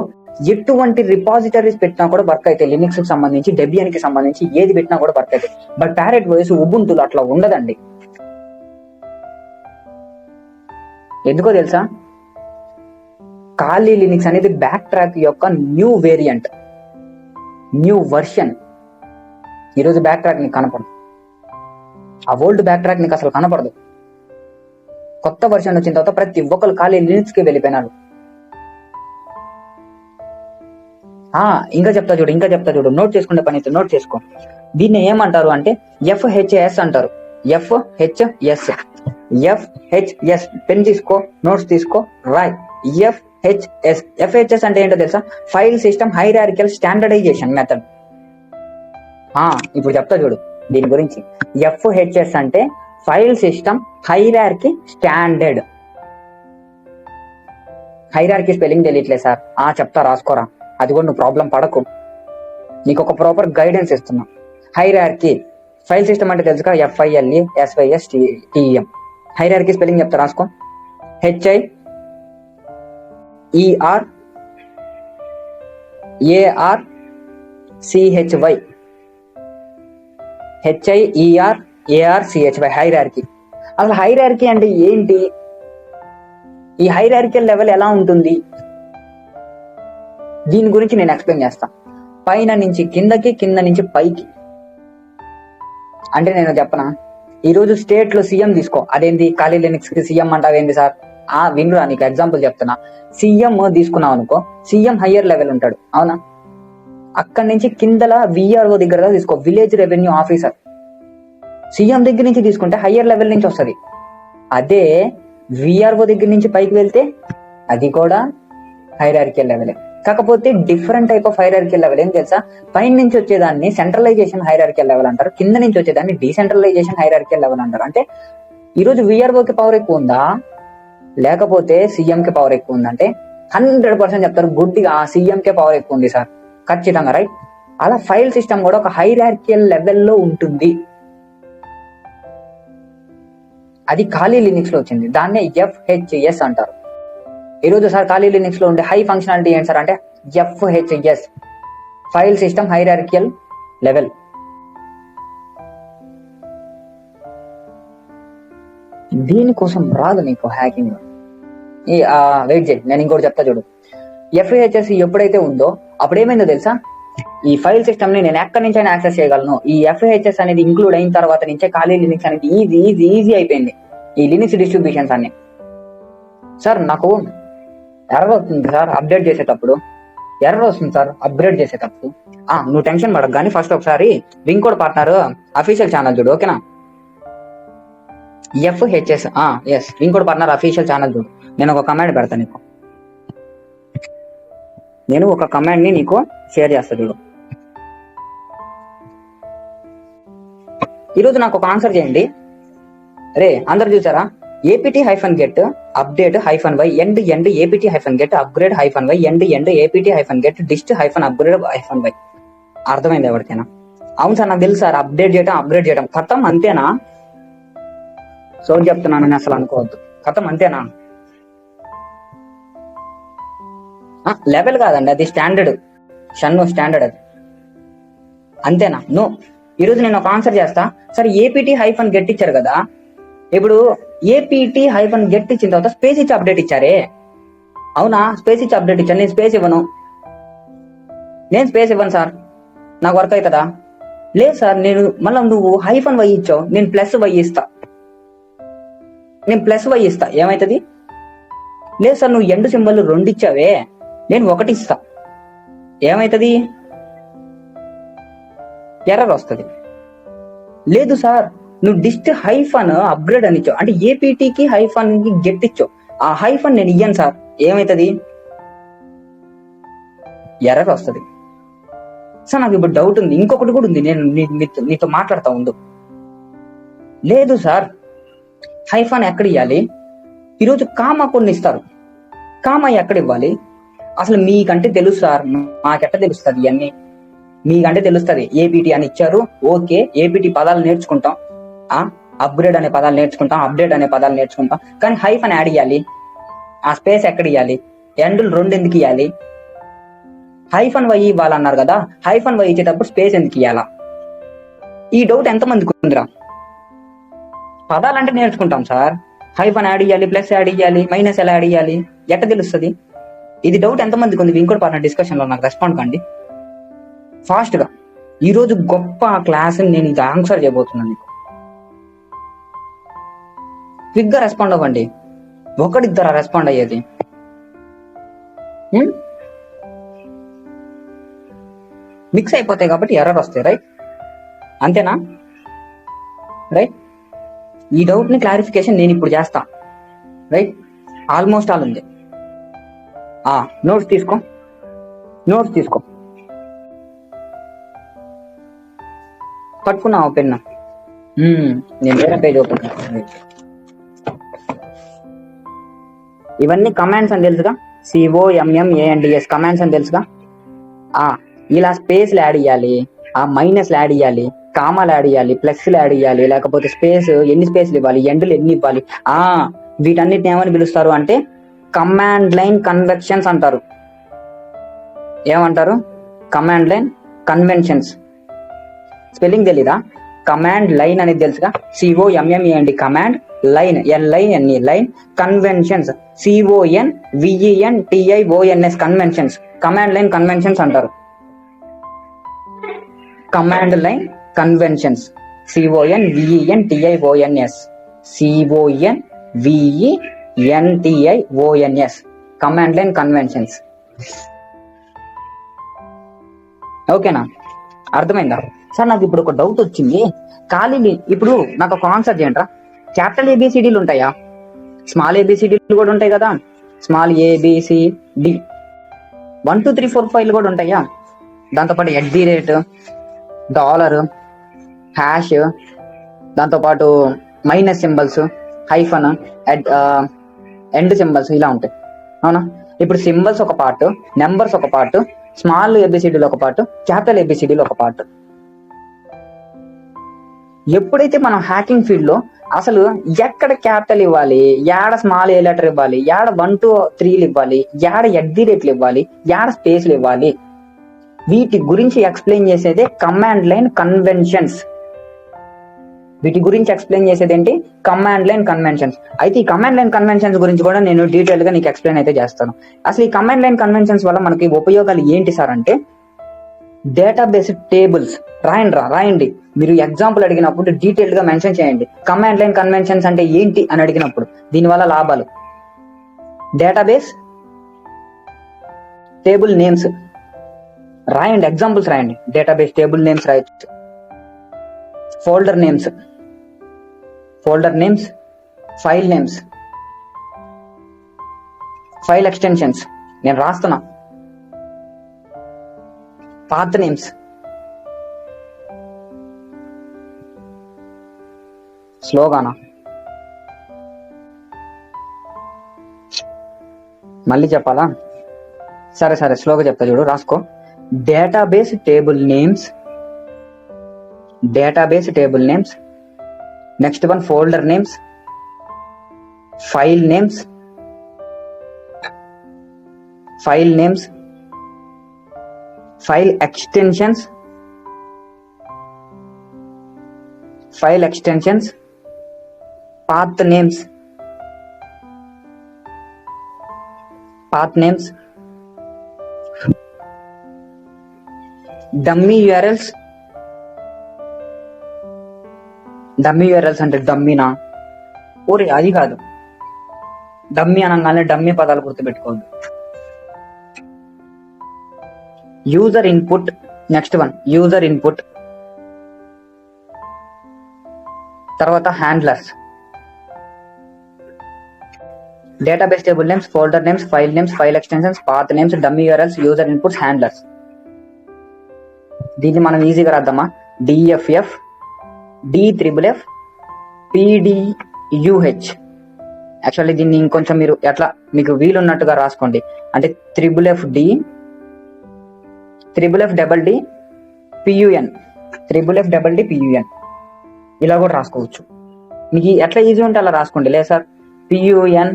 ఎటువంటి రిపాజిటరీస్ పెట్టినా కూడా వర్క్ అయితే, లినక్స్ కి సంబంధించి డెబియన్ కి సంబంధించి ఏది పెట్టినా కూడా వర్క్ అయితే. బట్ ప్యారెట్ వాయిస్ ఉబుంటులో అట్లా ఉండదండి. ఎందుకో తెలుసా? ఖాళీ లినక్స్ అనేది బ్యాక్ ట్రాక్ యొక్క న్యూ వేరియంట్, న్యూ వర్షన్. ఈరోజు బ్యాక్ ట్రాక్ నీకు కనపడదు, ఆ ఓల్డ్ బ్యాక్ ట్రాక్ నీకు అసలు కనపడదు. కొత్త వర్షన్ వచ్చిన తర్వాత ప్రతి ఒక్కరు ఖాళీ లినక్స్ కి వెళ్ళిపోయినారు. ఇంకా చెప్తా చూడు, నోట్ చేసుకునే పని అయితే నోట్ చేసుకో. దీన్ని ఏమంటారు అంటే FHS అంటారు. FHS పెన్ తీసుకో, నోట్స్ తీసుకో, రాయ్. FHS అంటే ఏంటో తెలుసా? File system hierarchical standardisation method. ఇప్పుడు చెప్తా చూడు దీని గురించి. FHS అంటే file system hierarchy standard. Hierarchy spelling తెలియట్లేదు సార్, చెప్తా రాసుకోరా. అది కూడా నువ్వు ప్రాబ్లం పడకు, నీకు ఒక ప్రాపర్ గైడెన్స్ ఇస్తున్నా. హైరార్కీ ఫైల్ సిస్టమ్ అంటే తెలుసుగా, FILESYSTEM. హైరార్కీ స్పెల్లింగ్ చెప్తా రాసుకో. HIERARCHY. HIERARCHY hierarchy. అసలు హైరార్కీ అంటే ఏంటి? ఈ హైరార్కికల్ లెవెల్ ఎలా ఉంటుంది దీని గురించి నేను ఎక్స్ప్లెయిన్ చేస్తా. పైన నుంచి కిందకి, కింద నుంచి పైకి. అంటే నేను చెప్పనా, ఈరోజు స్టేట్ లో సీఎం తీసుకో. అదేంటి ఖాళీ లినక్స్ కి సీఎం అంటావేంటి సార్? వినురా, నీకు ఎగ్జాంపుల్ చెప్తున్నా. సీఎం తీసుకున్నావు అనుకో, సీఎం హయ్యర్ లెవెల్ ఉంటాడు, అవునా? అక్కడి నుంచి కిందల VRO దగ్గర తీసుకో, విలేజ్ రెవెన్యూ ఆఫీసర్. సీఎం దగ్గర నుంచి తీసుకుంటే హయ్యర్ లెవెల్ నుంచి వస్తుంది. అదే VRO దగ్గర నుంచి పైకి వెళ్తే అది కూడా హైరార్కికల్ లెవెలే. కాకపోతే different type of hierarchical level. ఏం తెలుసా? పైన నుంచి వచ్చేదాన్ని సెంట్రలైజేషన్ హైరార్కికల్ లెవెల్ అంటారు, కింద నుంచి వచ్చేదాన్ని డీసెంట్రలైజేషన్ హైరార్కికల్ లెవెల్ అంటారు. అంటే ఈరోజు VROకి పవర్ ఎక్కువ ఉందా, లేకపోతే సీఎం కి పవర్ ఎక్కువ ఉందంటే 100% చెప్తారు గుడ్డిగా సీఎం కే పవర్ ఎక్కువ ఉంది సార్, ఖచ్చితంగా, రైట్? అలా ఫైల్ సిస్టమ్ కూడా ఒక హైరార్కికల్ లెవెల్లో ఉంటుంది. అది ఖాళీ లినక్స్ లో వచ్చింది, దాన్నే FHS అంటారు. ఈరోజు సార్ ఖాళీ లినక్స్ లో ఉండే హై ఫంక్షనాలిటీ ఏంటి సార్ అంటే FHS, file system hierarchical level. దీనికోసం రాదు నీకు హ్యాకింగ్. వెయిట్ చేయి, నేను ఇంకోటి చెప్తా చూడు. FHS ఎప్పుడైతే ఉందో అప్పుడు ఏమైందో తెలుసా? ఈ ఫైల్ సిస్టమ్ ని నేను ఎక్కడి నుంచి అయినా యాక్సెస్ చేయగలను. ఈ FHS అనేది ఇంక్లూడ్ అయిన తర్వాత నుంచే ఖాళీ లినక్స్ అనేది ఈజీ అయిపోయింది. ఈ లినక్స్ డిస్ట్రిబ్యూషన్స్ అన్ని. సార్ నాకు ఎర్రర్ వస్తుంది సార్ అప్డేట్ చేసేటప్పుడు, ఎర్రర్ వస్తుంది సార్ అప్గ్రేడ్ చేసేటప్పుడు. నువ్వు టెన్షన్ పడకు కానీ ఫస్ట్ ఒకసారి wing code partner official channel చూడు, ఓకేనా? FHS yes wing code partner official channel చూడు. నేను ఒక కమాండ్ పెడతాను నీకు, నేను ఒక కమాండ్ ని నీకు షేర్ చేస్తా చూడు. ఈరోజు నాకు ఒక ఆన్సర్ చేయండి రే, అందరు చూసారా? APT-get update -y end APT-get upgrade -y end APT-get dist -upgrade -y. అర్థమైంది ఎవరికైనా? అవును సార్ నాకు తెలుసు సార్, అప్డేట్ చేయడం అప్గ్రేడ్ చేయడం ఖతం అంతేనా? సో చెప్తున్నాను నేను, అసలు అనుకోవద్దు. ఖతం అంతేనా? లెవెల్ కాదండి, అది స్టాండర్డ్. స్టాండర్డ్ అది అంతేనా? నో. ఈరోజు నేను ఒక ఆన్సర్ చేస్తా సార్. APT-get ఇచ్చారు కదా, ఇప్పుడు APT-get ఇచ్చిన తర్వాత స్పేస్ ఇచ్చి అప్డేట్ ఇచ్చారే, అవునా? స్పేస్ ఇచ్చి అప్డేట్ ఇచ్చాను, నేను స్పేస్ ఇవ్వను. సార్, నాకు వర్క్ అవుతుందా? లేదు సార్, నేను మళ్ళీ నువ్వు -y ఇచ్చావు, నేను +y ఇస్తా. ఏమవుతుంది? లేదు సార్, నువ్వు ఎండ్ సింబల్ 2 ఇచ్చావే, నేను 1 ఇస్తా. ఏమవుతుంది? ఎర్రర్ వస్తుంది. లేదు సార్, నువ్వు డిస్ట్ -upgrade అని ఇచ్చావు, అంటే APT-కి -కి గెట్ ఇచ్చావు, ఆ హైఫన్ నేను ఇయ్యాను సార్. ఏమవుతుంది? ఎర్రర్ వస్తుంది. సార్ నాకు ఇప్పుడు డౌట్ ఉంది, ఇంకొకటి కూడా ఉంది, నేను నీతో మాట్లాడుతా ఉండు. లేదు సార్, హైఫన్ ఎక్కడ ఇవ్వాలి? ఈరోజు కామా కొన్ని ఇస్తారు, కామా ఎక్కడ ఇవ్వాలి? అసలు మీకంటే తెలుసు సార్, మాకెట్ట తెలుస్తుంది ఇవన్నీ? మీకంటే తెలుస్తుంది. APT అని ఇచ్చారు, ఓకే, APT పదాలు నేర్చుకుంటాం, అప్గ్రేడ్ అనే పదాలు నేర్చుకుంటాం, అప్డేట్ అనే పదాలు నేర్చుకుంటాం, కానీ హైఫన్ యాడ్ ఇవ్వాలి, ఆ స్పేస్ ఎక్కడ ఇవ్వాలి? ఎండ్లు 2 ఎందుకు ఇవ్వాలి? -y ఇవ్వాలన్నారు కదా, -y ఇచ్చేటప్పుడు స్పేస్ ఎందుకు ఇవ్వాలా? ఈ డౌట్ ఎంతమందికి ఉందిరా? పదాలంటే నేర్చుకుంటాం సార్, హైఫన్ యాడ్ ఇవ్వాలి, ప్లస్ యాడ్ ఇవ్వాలి, మైనస్ ఎలా యాడ్ ఇవ్వాలి, ఎట్ట తెలుస్తుంది? ఇది డౌట్ ఎంతమందికి ఉంది? ఇంకోటి పార్ట్నర్ డిస్కషన్ లో నాకు రెస్పాండ్ కండి ఫాస్ట్ గా. ఈ రోజు గొప్ప క్లాస్ నేను ఇది ఆన్సర్ చేయబోతున్నాను నీకు. క్విక్ గా రెస్పాండ్ అవ్వండి, ఒకటిద్దరా రెస్పాండ్ అయ్యేది. మిక్స్ అయిపోతాయి కాబట్టి ఎర్రర్ వస్తాయి, రైట్? అంతేనా? రైట్. ఈ డౌట్ ని క్లారిఫికేషన్ నేను ఇప్పుడు చేస్తా, రైట్? ఆల్మోస్ట్ ఆల్ ఉంది. నోట్స్ తీసుకో. పట్టుకున్నావు పెన్ను? నేను వేరే పేజ్ ఓపెన్ చేస్తాను. ఇవన్నీ కమాండ్స్ అని తెలుసుగా, COMMANDS కమాండ్స్ అని తెలుసుగా. ఇలా స్పేస్లు యాడ్ ఇవ్వాలి, మైనస్లు యాడ్ ఇవ్వాలి, కామాలు యాడ్ ఇవ్వాలి, ప్లస్లు యాడ్ ఇవ్వాలి, లేకపోతే స్పేస్ ఎన్ని స్పేస్లు ఇవ్వాలి, ఎండ్లు ఎన్ని ఇవ్వాలి, వీటన్నిటిని ఏమని పిలుస్తారు అంటే కమాండ్ లైన్ కన్వెన్షన్స్ అంటారు. ఏమంటారు? Command line conventions. స్పెల్లింగ్ తెలీదా? కమాండ్ లైన్ అనేది తెలుసుగా, COMMAND command line, LINE line, conventions CONVENTIONS conventions. Command line conventions అంటారు. Command line conventions, CONVENTIONS command line conventions. ఓకేనా? అర్థమైందా? సార్ నాకు ఇప్పుడు ఒక డౌట్ వచ్చింది, ఇప్పుడు నాకు ఒక ఆన్సర్ చేయండి. క్యాపిటల్ ABCDలు ఉంటాయా? స్మాల్ ABCDలు కూడా ఉంటాయి కదా, స్మాల్ ABCD 1 2 3 4 5 కూడా ఉంటాయా? దాంతోపాటు $, $, దాంతోపాటు minus symbols, hyphen, end symbols ఇలా ఉంటాయి, అవునా? ఇప్పుడు సింబల్స్ ఒక పార్ట్, నెంబర్స్ ఒక పార్ట్, స్మాల్ ABCDలు ఒక పార్ట్, క్యాపిటల్ ABCDలు ఒక పార్ట్. ఎప్పుడైతే మనం హ్యాకింగ్ ఫీల్డ్ లో అసలు ఎక్కడ క్యాపిటల్ ఇవ్వాలి, యాడ స్మాల్ ఏ లెటర్ ఇవ్వాలి, యాడ 1 2 3లు ఇవ్వాలి, యాడ $లు ఇవ్వాలి, యాడ స్పేస్లు ఇవ్వాలి, వీటి గురించి ఎక్స్ప్లెయిన్ చేసేదే కమాండ్ లైన్ కన్వెన్షన్స్. వీటి గురించి ఎక్స్ప్లెయిన్ చేసేది ఏంటి? Command line conventions. అయితే ఈ కమాండ్ లైన్ కన్వెన్షన్స్ గురించి కూడా నేను డీటెయిల్ గా నీకు ఎక్స్ప్లెయిన్ అయితే చేస్తాను. అసలు ఈ కమాండ్ లైన్ కన్వెన్షన్స్ వల్ల మనకి ఉపయోగాలు ఏంటి సార్ అంటే, డేటాబేస్ టేబుల్స్ రాయండి. మీరు ఎగ్జాంపుల్ అడిగినప్పుడు డీటెయిల్డ్ గా మెన్షన్ చేయండి. కమాండ్ లైన్ కన్వెన్షన్స్ అంటే ఏంటి అని అడిగినప్పుడు దీనివల్ల లాభాలు. డేటాబేస్ టేబుల్ నేమ్స్ రాయండి, ఎగ్జాంపుల్స్ రాయండి. డేటాబేస్ టేబుల్ నేమ్స్ రాయొచ్చు. Folder names, file names, file extensions నేను రాస్తున్నా. పాత్ నేమ్స్, స్లోగానా మళ్ళీ చెప్పాలా? సరే స్లోగా చెప్తా చూడు, రాసుకో. Database table names, next one folder names, file names, file extensions, path names, dummy URLs అంటే డమ్మీనా? ఓరే అది కాదు, డమ్మీ అనగానే డమ్మీ పదాలు గుర్తుపెట్టుకోవద్దు. User input, next one user input, తర్వాత handlers. Database table names, folder names, file extensions, path names, dummy URLs, user inputs, handlers. దీన్ని మనం ఈజీగా రాద్దామా? DFF DFF PDUH. యాక్చువల్లీ దీన్ని ఇంకొంచెం మీరు ఎట్లా మీకు వీలున్నట్టుగా రాసుకోండి. అంటే FFD PUN, ఇలా కూడా రాసుకోవచ్చు. మీకు ఎట్లా ఈజీ ఉంటే అలా రాసుకోండి. లేదు సార్ PUN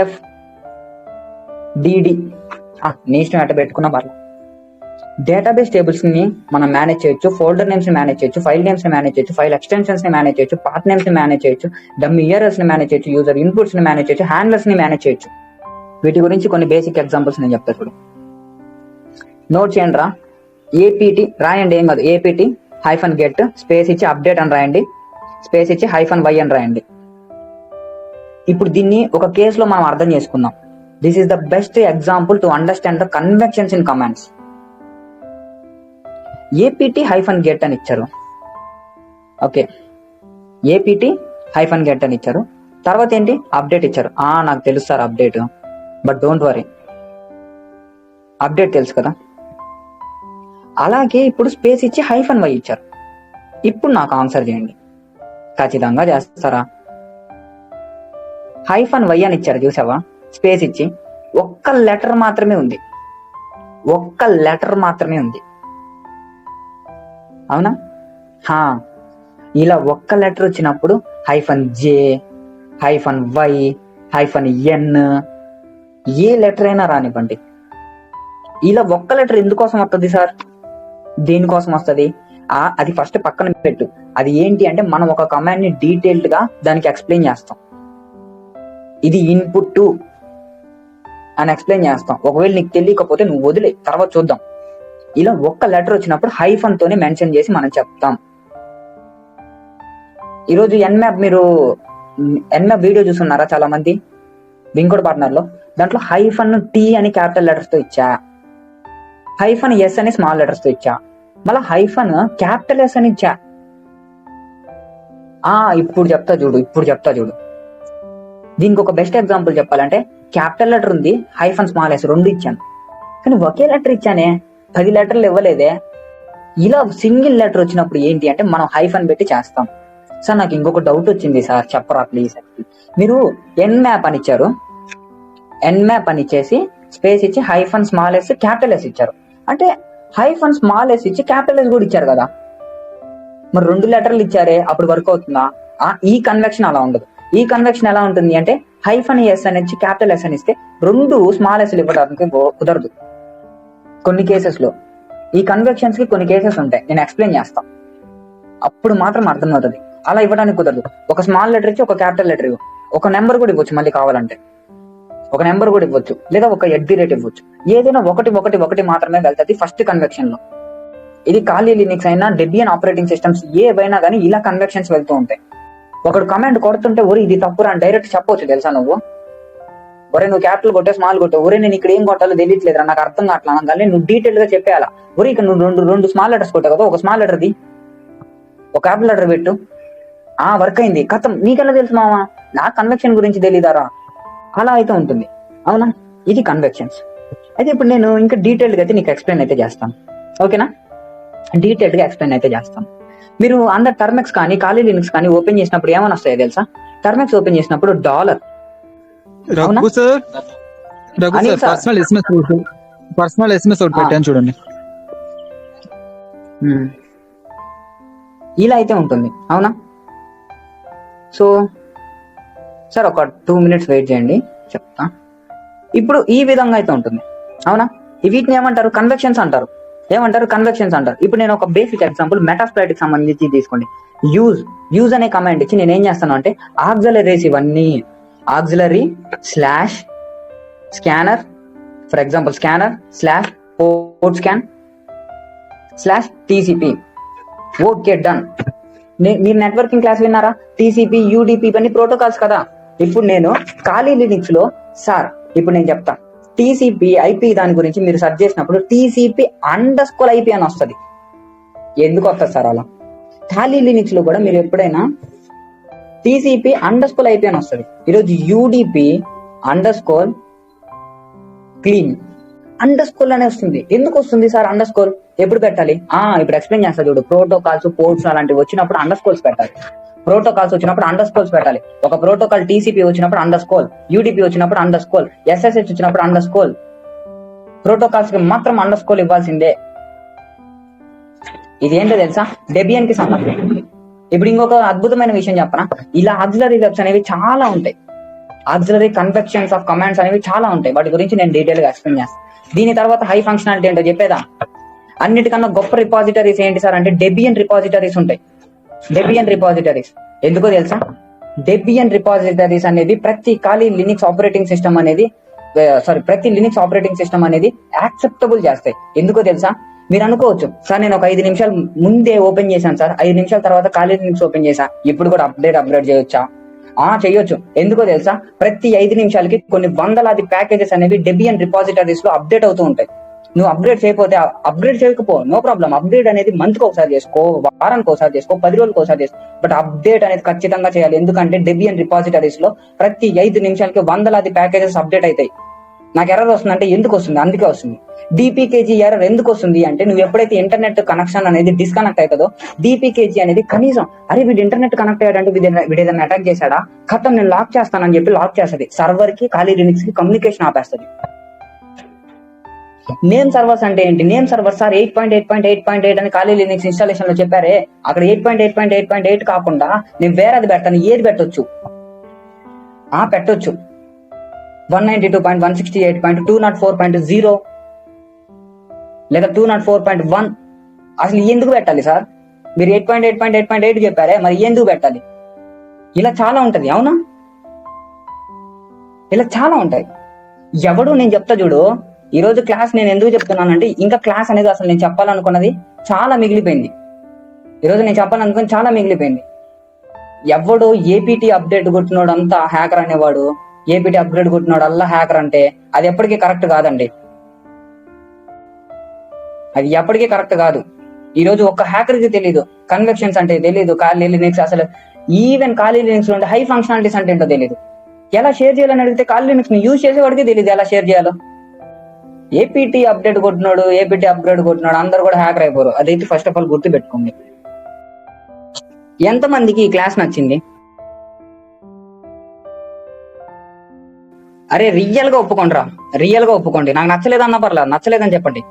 FFDD నీ ఇష్టం ఎట్లా పెట్టుకున్నా పర్లేదు. డేటాబేస్ టేబుల్స్ ని మనం మేనేజ్ చేయొచ్చు, ఫోల్డర్ నేమ్స్ ని మేనేజ్ చేయొచ్చు, ఫైల్ నేమ్స్ ని మేనేజ్ చేయొచ్చు, ఫైల్ ఎక్స్టెన్షన్స్ ని మేనేజ్ చేయొచ్చు, పాత్ నేమ్స్ ని మేనేజ్ చేయొచ్చు, డమ్మీ URLs ని మేనేజ్ చేయొచ్చు, యూజర్ ఇన్పుట్స్ ని మేనేజ్ చేయొచ్చు, హ్యాండ్లర్స్ ని మేనేజ్ చేయొచ్చు. వీటి గురించి కొన్ని బేసిక్ ఎగ్జాంపుల్స్ నేను చెప్తాను చూడు. నోట్ చేయండి రా. APT రాయండి, ఏం కాదు. APT -get స్పేస్ ఇచ్చి అప్డేట్ అని రాయండి, స్పేస్ ఇచ్చి -y అని రాయండి. ఇప్పుడు దీన్ని ఒక కేసులో మనం అర్థం చేసుకుందాం. This is the best example to understand the conventions in commands. APT -get అని ఇచ్చారు. ఓకే, APT -get అని ఇచ్చారు. తర్వాత ఏంటి? అప్డేట్ ఇచ్చారు. నాకు తెలుసు sir update, but don't worry, update తెలుసు కదా. అలాగే ఇప్పుడు స్పేస్ ఇచ్చి -y ఇచ్చారు. ఇప్పుడు నాకు ఆన్సర్ చేయండి, ఖచ్చితంగా చేస్తారా? -y అని ఇచ్చారు చూసావా, స్పేస్ ఇచ్చి. ఒక్క లెటర్ మాత్రమే ఉంది, అవునా? ఇలా ఒక్క లెటర్ వచ్చినప్పుడు -j, -y, -n ఏ లెటర్ అయినా రానివ్వండి. ఇలా ఒక్క లెటర్ ఎందుకోసం వస్తుంది సార్? దేనికోసం వస్తుంది? అది ఫస్ట్ పక్కన పెట్టు. అది ఏంటి అంటే మనం ఒక కమాండ్ ని డీటెయిల్డ్ గా దానికి ఎక్స్ప్లెయిన్ చేస్తాం. ఇది ఇన్పుట్ అని ఎక్స్ప్లెయిన్ చేస్తాం. ఒకవేళ నీకు తెలియకపోతే నువ్వు వదిలే, తర్వాత చూద్దాం. ఇలా ఒక్క లెటర్ వచ్చినప్పుడు హైఫన్ తోనే మెన్షన్ చేసి మనం చెప్తాం. ఈరోజు మీరు ఎన్మ్యాప్ వీడియో చూస్తున్నారా? చాలా మంది వింకోడ్ పార్ట్నర్ లో దాంట్లో -T అని క్యాపిటల్ లెటర్స్ తో ఇచ్చా, -S అని స్మాల్ లెటర్స్ తో ఇచ్చా, మళ్ళీ -S అని ఇచ్చా. ఇప్పుడు చెప్తా చూడు. దీనికి ఒక బెస్ట్ ఎగ్జాంపుల్ చెప్పాలంటే, క్యాపిటల్ లెటర్ ఉంది, స్మాల్ s రెండు ఇచ్చాను, కానీ ఒకే లెటర్ ఇచ్చానే, 10 లెటర్లు ఇవ్వలేదే. ఇలా సింగిల్ లెటర్ వచ్చినప్పుడు ఏంటి అంటే మనం హైఫన్ పెట్టి చేస్తాం. సార్ నాకు ఇంకొక డౌట్ వచ్చింది సార్, చెప్పరా ప్లీజ్. మీరు ఎన్మ్యాప్ అని ఇచ్చారు, ఎన్మ్యాప్ అని ఇచ్చేసి స్పేస్ ఇచ్చి స్మాల్ s క్యాపిటల్ S ఇచ్చారు. అంటే స్మాల్ s ఇచ్చి క్యాపిటల్ S కూడా ఇచ్చారు కదా. మరి 2 లెటర్లు ఇచ్చారే, అప్పుడు వర్క్ అవుతుందా? ఈ కన్వెక్షన్ అలా ఉండదు. ఈ కన్వెక్షన్ ఎలా ఉంటుంది అంటే -s అని ఇచ్చి క్యాపిటల్ S అని ఇస్తే 2 స్మాల్ s ఇవ్వడానికి కుదరదు. కొన్ని కేసెస్ లో ఈ కన్వెక్షన్స్ కి కొన్ని కేసెస్ ఉంటాయి, నేను ఎక్స్ప్లెయిన్ చేస్తాను, అప్పుడు మాత్రం అర్థమవుతుంది. అలా ఇవ్వడానికి కుదరదు. ఒక స్మాల్ లెటర్ ఇచ్చి ఒక క్యాపిటల్ లెటర్ ఇవ్వు, ఒక నెంబర్ కూడా ఇవ్వచ్చు, మళ్ళీ కావాలంటే ఒక నెంబర్ కూడా ఇవ్వచ్చు, లేదా ఒక @ ఇవ్వచ్చు. ఏదైనా ఒకటి మాత్రమే వెళ్తుంది ఫస్ట్ కన్వెక్షన్ లో. ఇది ఖాళీ లినిక్స్ అయినా డెబియన్ ఆపరేటింగ్ సిస్టమ్స్ ఏవైనా కానీ ఇలా కన్వెక్షన్స్ వెళ్తూ ఉంటాయి. ఒకడు కమాండ్ కొడుతుంటే ఇది తప్పురా అని డైరెక్ట్ చెప్పవచ్చు తెలుసా నువ్వు. ఒరే నువ్వు క్యాపిటల్ కొట్టే స్మాల్ కొట్టే, ఒరే నేను ఇక్కడ ఏం కొట్టాలో తెలియట్లేదురా నాకు అర్థం కావట్లా కానీ నువ్వు డీటెయిల్ గా చెప్పేయాలా. ఒరే ఇక్కడ నువ్వు రెండు స్మాల్ లెటర్స్ కొట్టావు కదా, ఒక స్మాల్ లెటర్ ది ఒక క్యాపిటల్ లెటర్ పెట్టు, వర్క్ అయింది కథం. నీకెలా తెలుసు మావా, నా కన్వెక్షన్ గురించి తెలీదారా? అలా అయితే ఉంటుంది అవునా. ఇది కన్వెక్షన్స్. అయితే ఇప్పుడు నేను ఇంకా డీటెయిల్డ్ గా అయితే నీకు ఎక్స్ప్లెయిన్ అయితే చేస్తాను, ఓకేనా? డీటెయిల్డ్ గా ఎక్స్ప్లెయిన్ అయితే చేస్తాను. మీరు అందరు టర్మెక్స్ కానీ ఖాళీ లినక్స్ కానీ ఓపెన్ చేసినప్పుడు ఏమని వస్తాయో తెలుసా? టర్మెక్స్ ఓపెన్ చేసినప్పుడు $. రఘు సార్ పర్సనల్ ఎస్ఎంఎస్ ఒకటి పెట్టాను చూడండి. ఇలా అయితే ఉంటుంది అవునా. సో సార్ ఒక 2 minutes వెయిట్ చేయండి చెప్తా. ఇప్పుడు ఈ విధంగా అయితే ఉంటుంది అవునా. వీటిని ఏమంటారు? కన్వెక్షన్స్ అంటారు. ఏమంటారు? కన్వెక్షన్స్ అంటారు. ఇప్పుడు నేను ఒక బేసిక్ ఎగ్జాంపుల్ మెటాస్ప్లాయిట్ సంబంధించి తీసుకోండి. యూజ్ అనే కమాండ్ ఇచ్చి నేను ఏం చేస్తాను అంటే ఆక్సిలరీస్ ఇవన్నీ auxiliary slash scanner, for example scanner slash port scan slash TCP. Okay done. మీరు నెట్వర్కింగ్ క్లాస్ విన్నారా? టీసీపీ యూడిపి ఇవన్నీ ప్రోటోకాల్స్ కదా. ఇప్పుడు నేను ఖాళీ లినక్స్ లో సార్ ఇప్పుడు నేను చెప్తా టీసీపీ ఐపీ దాని గురించి మీరు సెర్చ్ చేసినప్పుడు TCP_IP అని వస్తుంది. ఎందుకు వస్తుంది సార్ అలా? ఖాళీ లినక్స్ లో కూడా మీరు ఎప్పుడైనా TCP_IP అని వస్తుంది. ఈరోజు UDP_clean అండర్స్కోర్ అనే వస్తుంది. ఎందుకు వస్తుంది సార్ అండర్స్కోర్? ఎప్పుడు పెట్టాలి? ఇప్పుడు ఎక్స్ప్లెయిన్ చేస్తా చూడు. ప్రోటోకాల్స్ పోర్ట్స్ అలాంటివి వచ్చినప్పుడు అండర్స్కోర్స్ పెట్టాలి. ప్రోటోకాల్స్ వచ్చినప్పుడు అండర్స్కోర్స్ పెట్టాలి. ఒక ప్రోటోకాల్ టీసీపీ వచ్చినప్పుడు అండర్స్కోర్, యూడిపి వచ్చినప్పుడు అండర్స్కోర్, SSH వచ్చినప్పుడు అండర్స్కోర్. ప్రోటోకాల్స్ కి మాత్రం అండర్స్కోర్ ఇవ్వాల్సిందే. ఇది ఏంటో తెలుసా? డెబియన్ కి సంబంధించి. ఇప్పుడు ఇంకొక అద్భుతమైన విషయం చెప్పనా, ఇలా ఆక్సిలరీ వెబ్స్ అనేవి చాలా ఉంటాయి. ఆక్సిలరీ కన్వెక్షన్స్ ఆఫ్ కమాండ్స్ అనేవి చాలా ఉంటాయి. వాటి గురించి నేను డీటెయిల్ గా ఎక్స్ప్లెయిన్ చేస్తాను. దీని తర్వాత హై ఫంక్షనాలిటీ ఏంటో చెప్పేదా? అన్నిటికన్నా గొప్ప రిపాజిటరీస్ ఏంటి సార్ అంటే డెబియన్ రిపాజిటరీస్ ఉంటాయి. డెబియన్ రిపాజిటరీస్ ఎందుకో తెలుసా? డెబియన్ రిపాజిటరీస్ అనేది ప్రతి లినక్స్ ఆపరేటింగ్ సిస్టమ్ అనేది యాక్సెప్టబుల్ చేస్తాయి. ఎందుకో తెలుసా? మీరు అనుకోవచ్చు సార్ నేను ఒక 5 నిమిషాలు ముందే ఓపెన్ చేశాను సార్, 5 నిమిషాల తర్వాత ఖాళీ లినక్స్ ఓపెన్ చేశా, ఇప్పుడు కూడా అప్గ్రేడ్ చేయొచ్చా? చేయొచ్చు. ఎందుకో తెలుసా? ప్రతి 5 నిమిషాలకి కొన్ని వందలాది ప్యాకేజెస్ అనేవి డెబియన్ రిపాజిటరీస్ లో అప్డేట్ అవుతూ ఉంటాయి. నువ్వు అప్గ్రేడ్ చేయకపో నో ప్రాబ్లం. అప్గ్రేడ్ అనేది మంత్ కి ఒకసారి చేసుకో, వారానికి ఒకసారి చేసుకో, 10 రోజులకు ఒకసారి చేసుకో, బట్ అప్డేట్ అనేది ఖచ్చితంగా చేయాలి. ఎందుకంటే డెబియన్ రిపాజిటరీస్ లో ప్రతి 5 నిమిషాలకి వందలాది ప్యాకేజెస్ అప్డేట్ అవుతాయి. నాకు ఎర్రర్ వస్తుంది అంటే ఎందుకు వస్తుంది? అందుకే వస్తుంది. DPKG ఎర్రర్ ఎందుకు వస్తుంది అంటే నువ్వు ఎప్పుడైతే ఇంటర్నెట్ కనెక్షన్ అనేది డిస్కనెక్ట్ అవుతుందో DPKG అనేది కనీసం అరే వీడు ఇంటర్నెట్ కనెక్ట్ అయ్యాడంటే వీడు ఏదైనా అటాక్ చేశాడా, ఖతం నేను లాక్ చేస్తానని చెప్పి లాక్ చేస్తుంది. సర్వర్ కి ఖాళీ లినక్స్ కి కమ్యూనికేషన్ ఆపేస్తుంది. నేమ్ సర్వర్స్ అంటే ఏంటి? నేమ్ సర్వర్ సార్ 8.8.8.8 అని ఖాళీ లినక్స్ ఇన్స్టాలేషన్ లో చెప్పారే, అక్కడ 8.8.8.8 కాకుండా నేను వేరేది పెడతాను. ఏది పెట్టొచ్చు? పెట్టొచ్చు 192.168.204.0 లేదా 204.1. అసలు ఎందుకు పెట్టాలి సార్? మీరు 8.8.8.8 చెప్పారే, మరి ఎందుకు పెట్టాలి? ఇలా చాలా ఉంటది అవునా. ఇలా చాలా ఉంటాయి. నేను చెప్తా చూడు. ఈ రోజు క్లాస్ నేను ఎందుకు చెప్తున్నానంటే ఇంకా క్లాస్ అనేది అసలు నేను చెప్పాలనుకున్నది చాలా మిగిలిపోయింది. ఈరోజు నేను చెప్పాలనుకుని చాలా మిగిలిపోయింది. ఎవడు ఏపీటీ అప్డేట్ కొట్టినోడు అంతా హ్యాకర్ అనేవాడు, ఏపీటీ అప్గ్రేడ్ కొట్టినోడు అల్లా హ్యాకర్ అంటే అది ఎప్పటికీ కరెక్ట్ కాదండి. అది ఎప్పటికీ కరెక్ట్ కాదు. ఈ రోజు ఒక్క హ్యాకర్ కి తెలీదు కన్వెక్షన్స్ అంటే తెలీదు, ఖాళీ లినక్స్ అసలు ఈవెన్ ఖాళీ లినక్స్ లో ఉండే హై ఫంక్షనాలిటీస్ అంటే ఏంటో తెలీదు. ఎలా షేర్ చేయాలని అడిగితే ఖాళీ లినక్స్ ని యూజ్ చేసేవాడికి తెలియదు ఎలా షేర్ చేయాలో. ఏపీటీ అప్డేట్ కొట్టినాడు, ఏపీటీ అప్గ్రేడ్ కొట్టినాడు, అందరు కూడా హ్యాకర్ అయిపోరు. అదైతే ఫస్ట్ ఆఫ్ ఆల్ గుర్తు పెట్టుకోండి. ఎంతమందికి ఈ క్లాస్ నచ్చింది? అరే రియల్ గా ఒప్పుకోండి. నాకు నచ్చలేదన్నా పర్లేదు, నచ్చలేదని చెప్పండి.